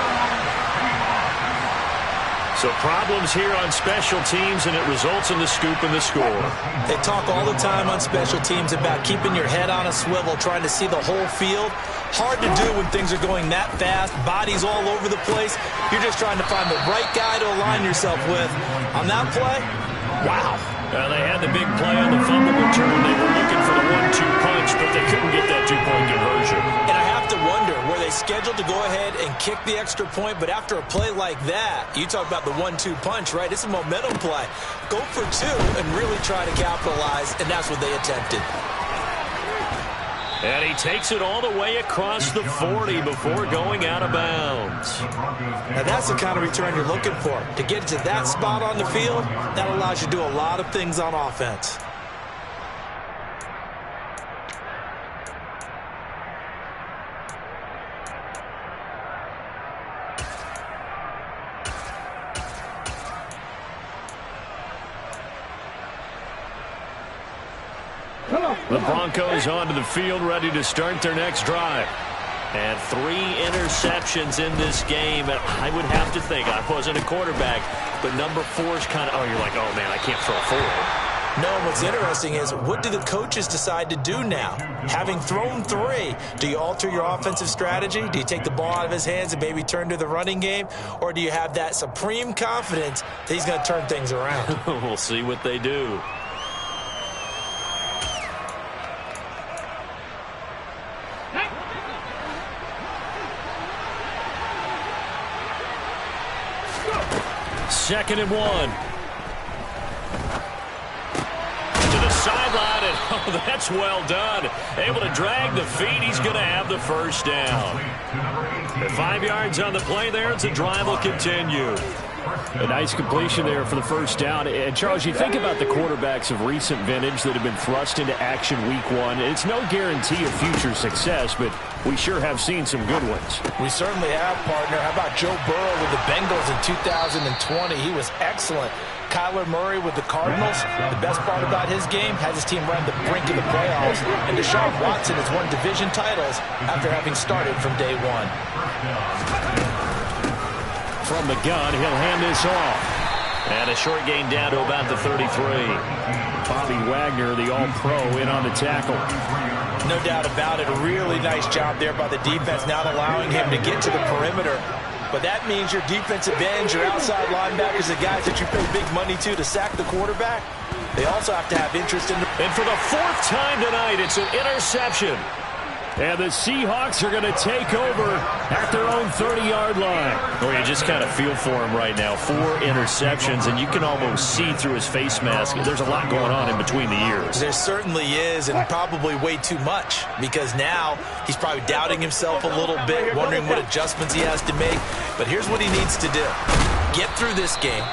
So problems here on special teams, and it results in the scoop and the score. They talk all the time on special teams about keeping your head on a swivel, trying to see the whole field. Hard to do when things are going that fast, bodies all over the place. You're just trying to find the right guy to align yourself with. On that play, wow. They had the big play on the fumble return. They were looking for the 1-2 punch, but they couldn't get that 2-point conversion. And I have to wonder, were they scheduled to go ahead and kick the extra point, but after a play like that, you talk about the 1-2 punch, right? It's a momentum play. Go for 2 and really try to capitalize, and that's what they attempted. And he takes it all the way across the 40 before going out of bounds. Now that's the kind of return you're looking for. To get to that spot on the field, that allows you to do a lot of things on offense. The Broncos onto the field, ready to start their next drive. And 3 interceptions in this game. And I would have to think, I wasn't a quarterback, but number 4 is kind of, oh, you're like, oh, man, I can't throw 4. No, what's interesting is, what do the coaches decide to do now? Having thrown 3, do you alter your offensive strategy? Do you take the ball out of his hands and maybe turn to the running game? Or do you have that supreme confidence that he's going to turn things around? We'll see what they do. Second and 1. Sideline, and oh, that's well done. Able to drag the feet. He's going to have the first down. And 5 yards on the play there, and the drive will continue. A nice completion there for the first down. And, Charles, you think about the quarterbacks of recent vintage that have been thrust into action week 1. It's no guarantee of future success, but we sure have seen some good ones. We certainly have, partner. How about Joe Burrow with the Bengals in 2020? He was excellent. Kyler Murray with the Cardinals. The best part about his game, has his team run the brink of the playoffs. And Deshaun Watson has won division titles after having started from day 1. From the gun, he'll hand this off. And a short gain down to about the 33. Bobby Wagner, the All-Pro, in on the tackle. No doubt about it. A really nice job there by the defense, not allowing him to get to the perimeter. But that means your defensive ends, your outside linebackers, the guys that you pay big money to sack the quarterback, they also have to have interest in the... And for the 4th time tonight, it's an interception. And the Seahawks are going to take over at their own 30-yard line. Oh, you just kind of feel for him right now. 4 interceptions, and you can almost see through his face mask. There's a lot going on in between the ears. There certainly is, and probably way too much, because now he's probably doubting himself a little bit, wondering what adjustments he has to make. But here's what he needs to do. Get through this game.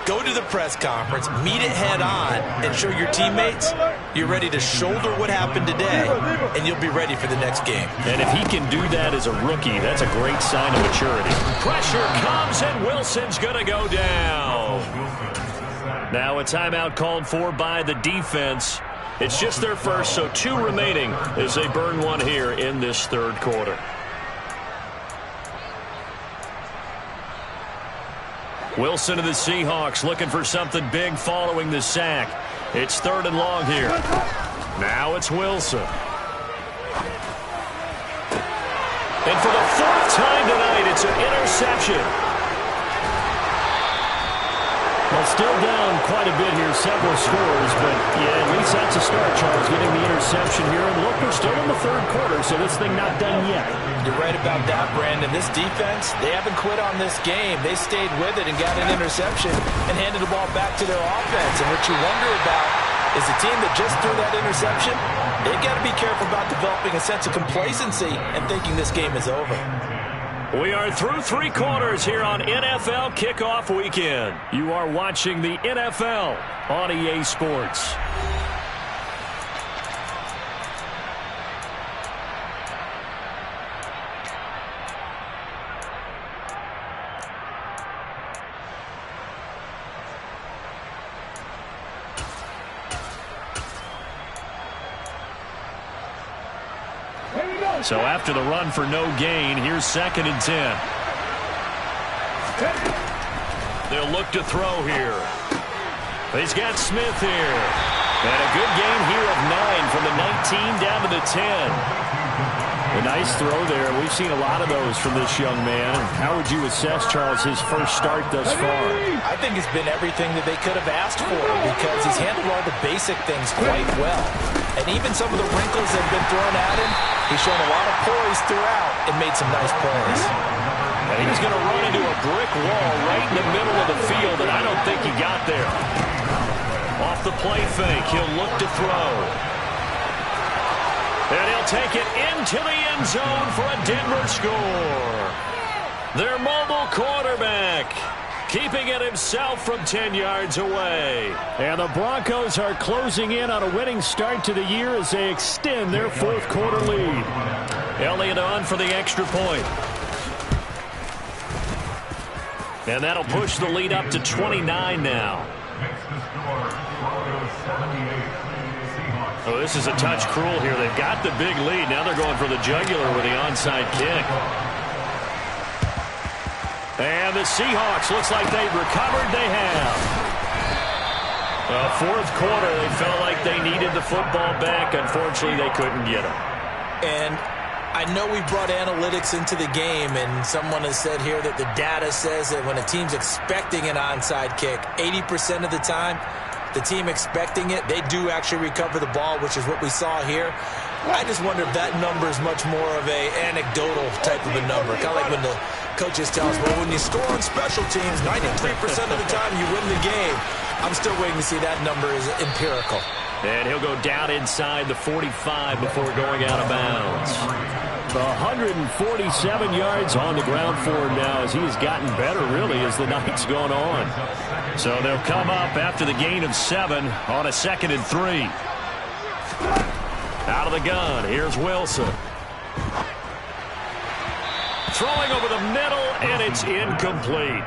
Go to the press conference, meet it head on, and show your teammates you're ready to shoulder what happened today, and you'll be ready for the next game. And if he can do that as a rookie, that's a great sign of maturity. Pressure comes, and Wilson's going to go down. Now a timeout called for by the defense. It's just their first, so 2 remaining as they burn 1 here in this 3rd quarter. Wilson of the Seahawks looking for something big following the sack. It's 3rd and long here. Now it's Wilson. And for the 4th time tonight, it's an interception. Well, still down quite a bit here, several scores, but yeah, at least that's a start, Charles, getting the interception here. And look, we're still in the 3rd quarter, so this thing not done yet. You're right about that, Brandon. This defense, they haven't quit on this game. They stayed with it and got an interception and handed the ball back to their offense. And what you wonder about is the team that just threw that interception, they've got to be careful about developing a sense of complacency and thinking this game is over. We are through 3 quarters here on NFL Kickoff Weekend. You are watching the NFL on EA Sports. So after the run for no gain, here's 2nd and 10. They'll look to throw here. He's got Smith here. And a good gain here of 9 from the 19 down to the 10. A nice throw there. We've seen a lot of those from this young man. How would you assess, Charles, his first start thus far? I think it's been everything that they could have asked for because he's handled all the basic things quite well. And even some of the wrinkles that have been thrown at him, he's shown a lot of poise throughout and made some nice plays. And he's going to run into a brick wall right in the middle of the field, and I don't think he got there. Off the play fake, he'll look to throw. And he'll take it into the end zone for a Denver score. Their mobile quarterback keeping it himself from 10 yards away. And the Broncos are closing in on a winning start to the year as they extend their 4th quarter lead. Elliott on for the extra point. And that'll push the lead up to 29 now. Oh, this is a touch cruel here. They've got the big lead. Now they're going for the jugular with the onside kick. And the Seahawks, looks like they've recovered. They have. Fourth quarter, they felt like they needed the football back. Unfortunately, they couldn't get it. And I know we brought analytics into the game, and someone has said here that the data says that when a team's expecting an onside kick, 80% of the time, the team expecting it, they do actually recover the ball, which is what we saw here. I just wonder if that number is much more of a anecdotal type of a number. Kind of like when the coaches tell us, well, when you score on special teams, 93% of the time you win the game. I'm still waiting to see that number is empirical. And he'll go down inside the 45 before going out of bounds. 147 yards on the ground for him now as he's gotten better, really, as the night's gone on. So they'll come up after the gain of 7 on a 2nd and 3. Out of the gun, here's Wilson. Throwing over the middle, and it's incomplete.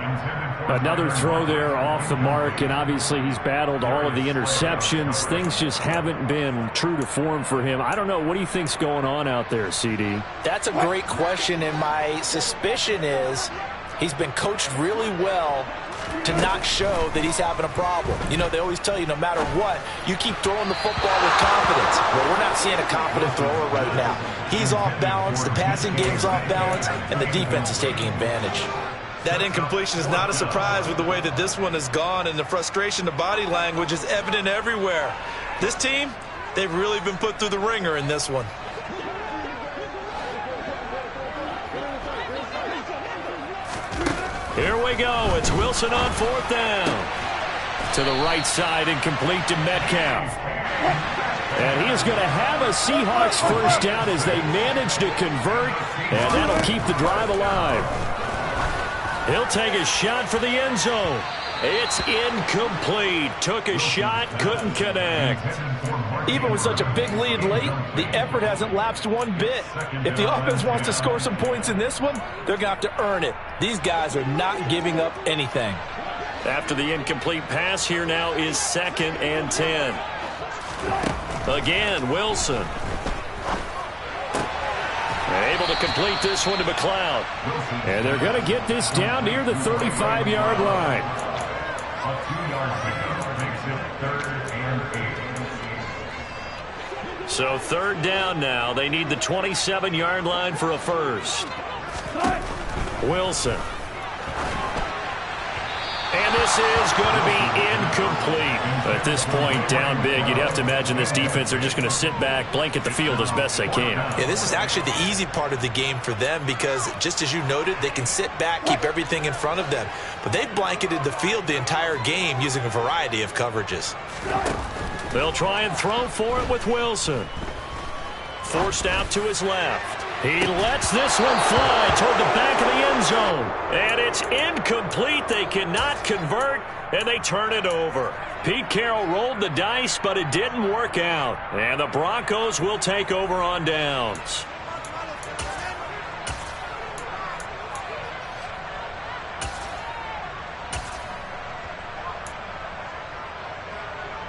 Another throw there off the mark, and obviously he's battled all of the interceptions. Things just haven't been true to form for him. I don't know. What do you think's going on out there, CD? That's a great question, and my suspicion is he's been coached really well to not show that he's having a problem. You know, they always tell you no matter what, you keep throwing the football with confidence. Well, we're not seeing a confident thrower right now. He's off balance, the passing game's off balance, and the defense is taking advantage. That incompletion is not a surprise with the way that this one has gone, and the frustration, the body language is evident everywhere. This team, they've really been put through the ringer in this one. Here we go. It's Wilson on 4th down. To the right side, incomplete to Metcalf. And he is going to have a Seahawks first down as they manage to convert, and that'll keep the drive alive. He'll take a shot for the end zone. It's incomplete. Took a shot, couldn't connect. Even with such a big lead late, the effort hasn't lapsed one bit. If the offense wants to score some points in this one, they're going to have to earn it. These guys are not giving up anything. After the incomplete pass, here now is 2nd and 10. Again, Wilson. Able to complete this one to McLeod. And they're going to get this down near the 35-yard line. A 2-yard pickup makes it 3rd and 8. So 3rd down now. They need the 27-yard line for a first. Wilson. And this is going to be incomplete. At this point, down big, you'd have to imagine this defense are just going to sit back, blanket the field as best they can. Yeah, this is actually the easy part of the game for them because, just as you noted, they can sit back, keep everything in front of them. But they've blanketed the field the entire game using a variety of coverages. They'll try and throw for it with Wilson. Forced out to his left. He lets this one fly toward the back of the end zone. And it's incomplete. They cannot convert, and they turn it over. Pete Carroll rolled the dice, but it didn't work out. And the Broncos will take over on downs.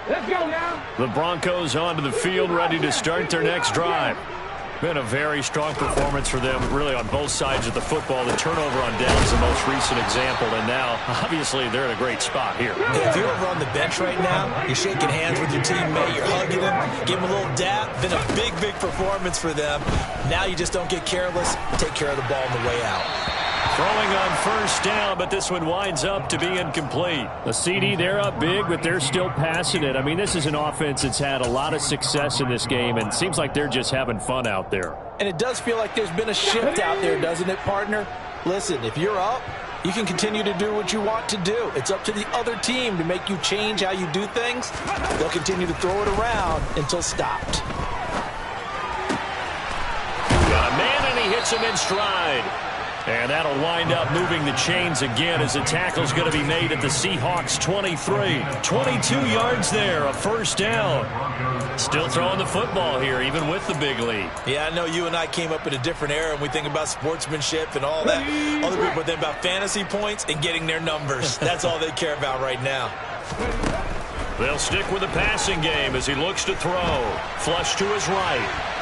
Let's go now. The Broncos onto the field, ready to start their next drive. Been a very strong performance for them, really, on both sides of the football. The turnover on downs is the most recent example, and now, obviously, they're in a great spot here. If you're over on the bench right now, you're shaking hands with your teammate, you're hugging him, give him a little dap. Been a big, big performance for them. Now you just don't get careless. Take care of the ball on the way out. Throwing on first down, but this one winds up to be incomplete. The CD, they're up big, but they're still passing it. I mean, this is an offense that's had a lot of success in this game, and it seems like they're just having fun out there. And it does feel like there's been a shift out there, doesn't it, partner? Listen, if you're up, you can continue to do what you want to do. It's up to the other team to make you change how you do things. They'll continue to throw it around until stopped. Got a man, and he hits him in stride. And that'll wind up moving the chains again as the tackle's going to be made at the Seahawks 23. 22 yards there, a first down. Still throwing the football here, even with the big lead. Yeah, I know you and I came up in a different era and we think about sportsmanship and all that. Other people think about fantasy points and getting their numbers. That's all they care about right now. They'll stick with the passing game as he looks to throw. Flush to his right.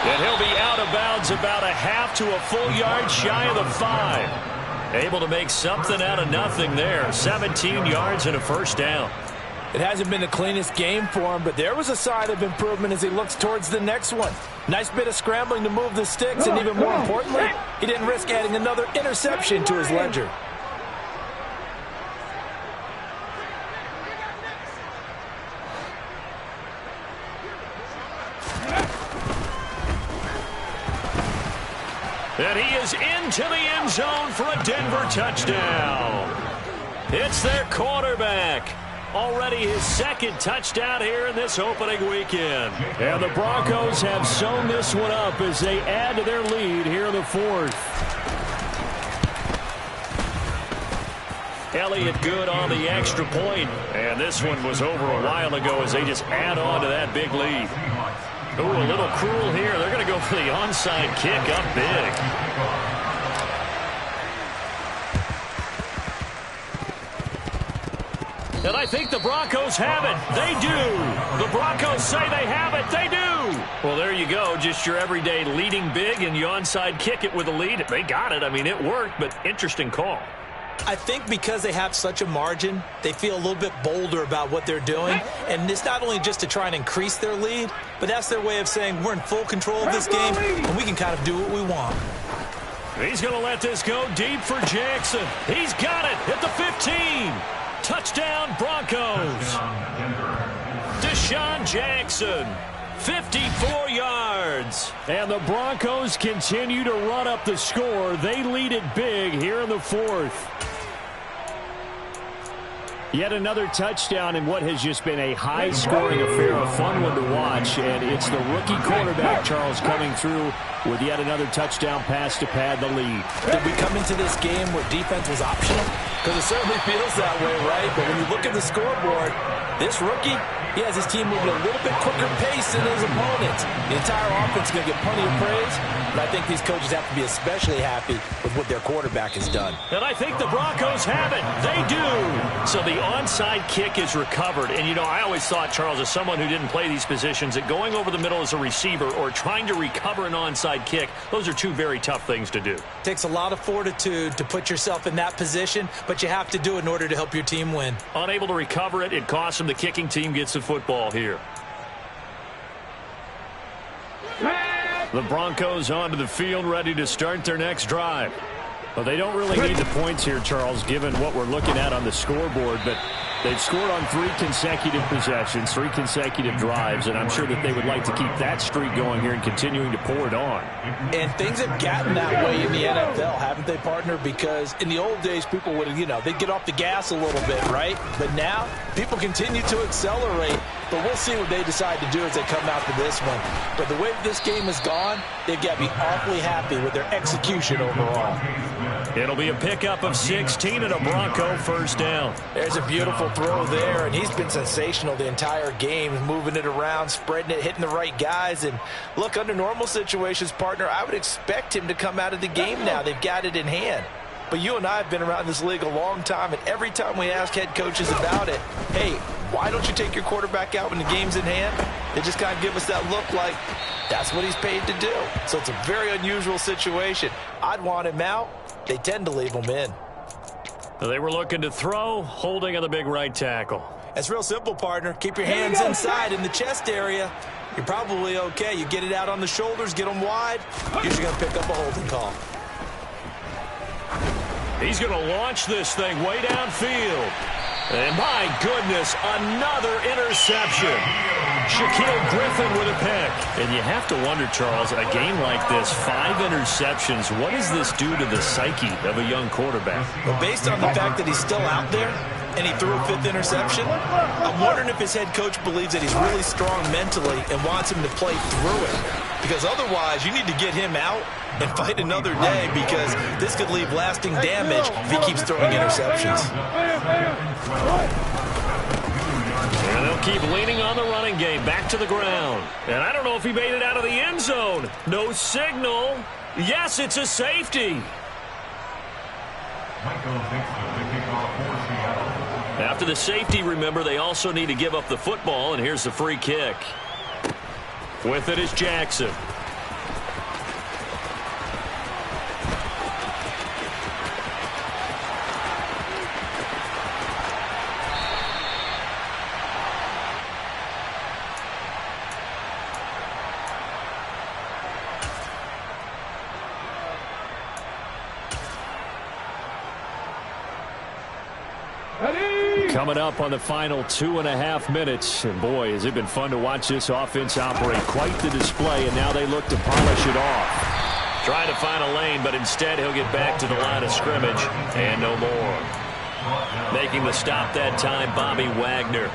And he'll be out of bounds about a half to a full yard shy of the 5. Able to make something out of nothing there. 17 yards and a first down. It hasn't been the cleanest game for him, but there was a sign of improvement as he looks towards the next one. Nice bit of scrambling to move the sticks, and even more importantly, he didn't risk adding another interception to his ledger. And he is into the end zone for a Denver touchdown. It's their quarterback. Already his second touchdown here in this opening weekend. And the Broncos have sewn this one up as they add to their lead here in the fourth. Elliott good on the extra point. And this one was over a while ago as they just add on to that big lead. Ooh, a little cruel here. They're going to go for the onside kick up big. And I think the Broncos have it. They do. The Broncos say they have it. They do. Well, there you go. Just your everyday leading big, and you onside kick it with a lead. They got it. I mean, it worked, but interesting call. I think because they have such a margin, they feel a little bit bolder about what they're doing. And it's not only just to try and increase their lead, but that's their way of saying we're in full control of this game, and we can kind of do what we want. He's going to let this go deep for Jackson. He's got it at the 15. Touchdown, Broncos. Deshaun Jackson, 54 yards. And the Broncos continue to run up the score. They lead it big here in the fourth. Yet another touchdown in what has just been a high-scoring affair, a fun one to watch. And it's the rookie quarterback, Charles, coming through with yet another touchdown pass to pad the lead. Did we come into this game where defense was optional? Because it certainly feels that way, right? But when you look at the scoreboard, this rookie, he has his team moving a little bit quicker pace than his opponents. The entire offense is going to get plenty of praise, but I think these coaches have to be especially happy with what their quarterback has done. And I think the Broncos have it. They do. So the onside kick is recovered. And, you know, I always thought, Charles, as someone who didn't play these positions, that going over the middle as a receiver or trying to recover an onside kick, those are two very tough things to do. It takes a lot of fortitude to put yourself in that position, but you have to do it in order to help your team win. Unable to recover it, it costs them. The kicking team gets the football here. The Broncos onto the field, ready to start their next drive. Well, they don't really need the points here, Charles, given what we're looking at on the scoreboard, but they've scored on 3 consecutive possessions, 3 consecutive drives, and I'm sure that they would like to keep that streak going here and continuing to pour it on. And things have gotten that way in the NFL, haven't they, partner? Because in the old days, people would, they'd get off the gas a little bit, right? But now, people continue to accelerate, but we'll see what they decide to do as they come out to this one. But the way this game has gone, they've got to be awfully happy with their execution overall. It'll be a pickup of 16 and a Bronco first down. There's a beautiful throw there, and he's been sensational the entire game, moving it around, spreading it, hitting the right guys. And look, under normal situations, partner, I would expect him to come out of the game now. They've got it in hand. But you and I have been around this league a long time, and every time we ask head coaches about it, hey, why don't you take your quarterback out when the game's in hand? They just kind of give us that look like that's what he's paid to do. So it's a very unusual situation. I'd want him out. They tend to leave him in. They were looking to throw, holding on the big right tackle. It's real simple, partner. Keep your hands inside in the chest area. You're probably okay. You get it out on the shoulders, get them wide. Usually going to pick up a holding call. He's going to launch this thing way downfield. And my goodness, another interception. Shaquille Griffin with a pick. And you have to wonder, Charles, a game like this, 5 interceptions, what does this do to the psyche of a young quarterback? Well, based on the fact that he's still out there and he threw a 5th interception, I'm wondering if his head coach believes that he's really strong mentally and wants him to play through it. Because otherwise, you need to get him out and fight another day, because this could leave lasting damage if he keeps throwing interceptions. And they'll keep leaning on the running game, back to the ground. And I don't know if he made it out of the end zone. No signal. Yes, it's a safety. After the safety, remember, they also need to give up the football, and here's the free kick. With it is Jackson. Coming up on the final 2.5 minutes. And boy, has it been fun to watch this offense operate. Quite the display, and now they look to polish it off. Trying to find a lane, but instead he'll get back to the line of scrimmage and no more. Making the stop that time, Bobby Wagner.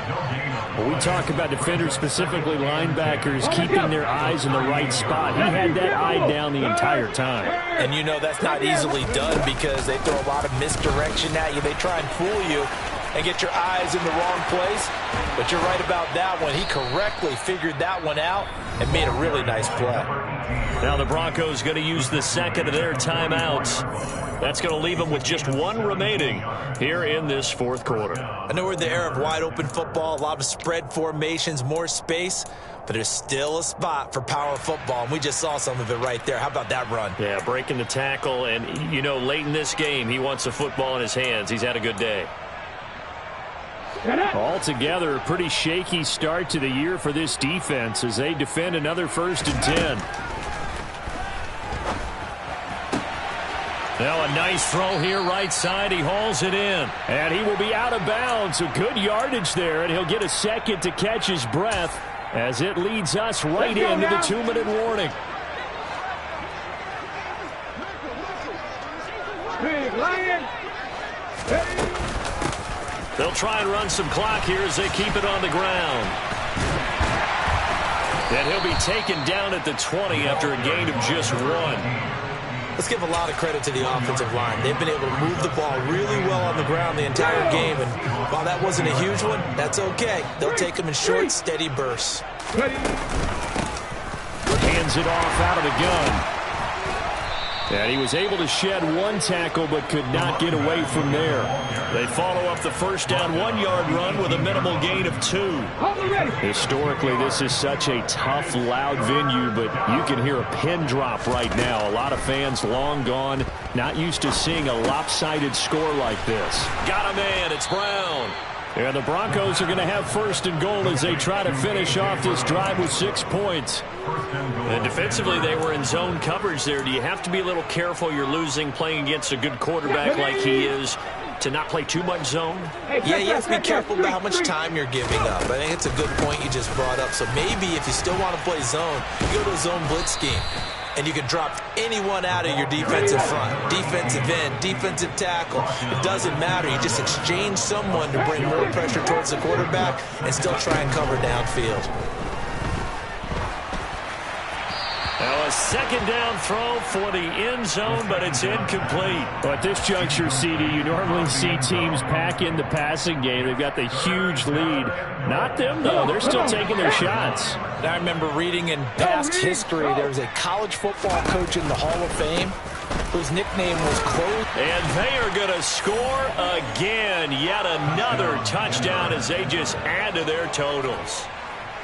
When we talk about defenders, specifically linebackers, keeping their eyes in the right spot. He had that eye down the entire time. And you know that's not easily done because they throw a lot of misdirection at you. They try and fool you and get your eyes in the wrong place. But you're right about that one. He correctly figured that one out and made a really nice play. Now the Broncos going to use the second of their timeouts. That's going to leave them with just one remaining here in this fourth quarter. I know we're in the era of wide open football, a lot of spread formations, more space, but there's still a spot for power football, and we just saw some of it right there. How about that run? Yeah, breaking the tackle, and, you know, late in this game, he wants the football in his hands. He's had a good day. Altogether, a pretty shaky start to the year for this defense as they defend another 1st and 10. Now a nice throw here right side. He hauls it in. And he will be out of bounds. A good yardage there, and he'll get a second to catch his breath as it leads us right into the 2-minute warning. Big Lion. They'll try and run some clock here as they keep it on the ground. And he'll be taken down at the 20 after a gain of just 1. Let's give a lot of credit to the offensive line. They've been able to move the ball really well on the ground the entire game. And while that wasn't a huge one, that's okay. They'll take them in short, steady bursts. Hands it off out of the gun. And he was able to shed 1 tackle but could not get away from there. They follow up the first down 1-yard run with a minimal gain of 2. Historically, this is such a tough, loud venue, but you can hear a pin drop right now. A lot of fans long gone, not used to seeing a lopsided score like this. Got a man, it's Brown. And the Broncos are going to have 1st and goal as they try to finish off this drive with 6 points. And defensively, they were in zone coverage there. Do you have to be a little careful you're losing playing against a good quarterback like he is to not play too much zone? Yeah, you have to be careful about how much time you're giving up. I think it's a good point you just brought up. So maybe if you still want to play zone, you go to a zone blitz scheme. And you can drop anyone out of your defensive front. Defensive end, defensive tackle. It doesn't matter. You just exchange someone to bring more pressure towards the quarterback and still try and cover downfield. Now a second down throw for the end zone, but it's incomplete. But at this juncture, CD, you normally see teams pack in the passing game. They've got the huge lead. Not them, though. They're still taking their shots. I remember reading in past history there was a college football coach in the Hall of Fame whose nickname was Close. And they are going to score again. Yet another touchdown as they just add to their totals.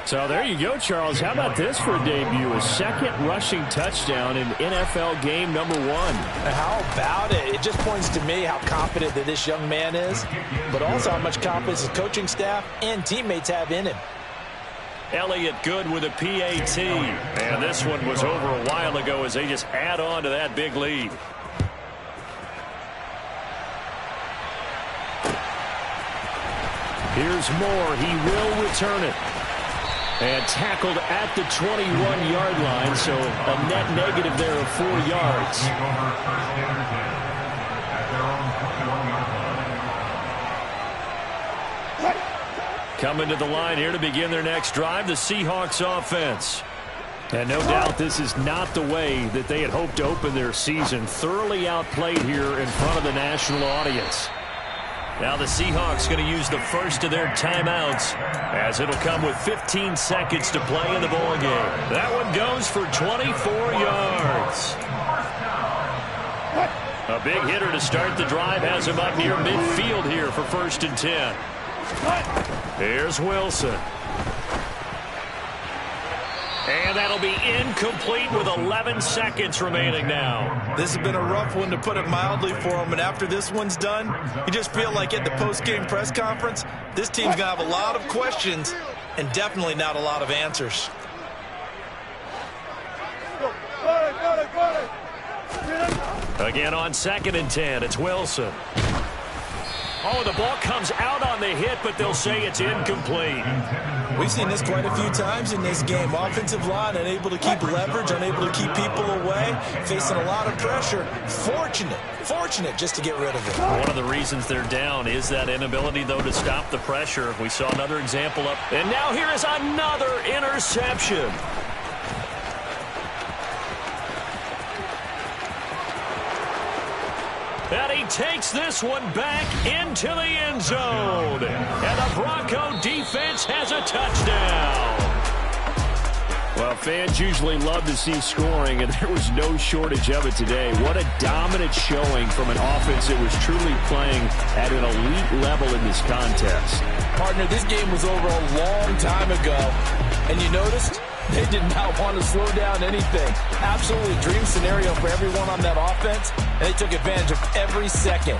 So there you go, Charles. How about this for a debut? A second rushing touchdown in NFL game number 1. How about it? It just points to me how confident that this young man is, but also how much confidence his coaching staff and teammates have in him. Elliott Good with a PAT. And this one was over a while ago as they just add on to that big lead. Here's Moore. He will return it. And tackled at the 21-yard line, so a net negative there of 4 yards. Coming to the line here to begin their next drive, the Seahawks offense. And no doubt this is not the way that they had hoped to open their season. Thoroughly outplayed here in front of the national audience. Now the Seahawks going to use the first of their timeouts as it'll come with 15 seconds to play in the ball game. That one goes for 24 yards. A big hitter to start the drive has him up near midfield here for 1st and 10. Here's Wilson. And that'll be incomplete with 11 seconds remaining now. This has been a rough one, to put it mildly, for him. And after this one's done, you just feel like at the post-game press conference, this team's going to have a lot of questions and definitely not a lot of answers. Again on 2nd and 10, it's Wilson. Oh, the ball comes out on the hit, but they'll say it's incomplete. We've seen this quite a few times in this game. Offensive line unable to keep leverage, unable to keep people away, facing a lot of pressure. Fortunate just to get rid of it. One of the reasons they're down is that inability, though, to stop the pressure. We saw another example up. And now here is another interception. And he takes this one back into the end zone. And the Bronco defense has a touchdown. Well, fans usually love to see scoring, and there was no shortage of it today. What a dominant showing from an offense that was truly playing at an elite level in this contest. Partner, this game was over a long time ago. And you noticed? They did not want to slow down anything. Absolutely dream scenario for everyone on that offense, and they took advantage of every second.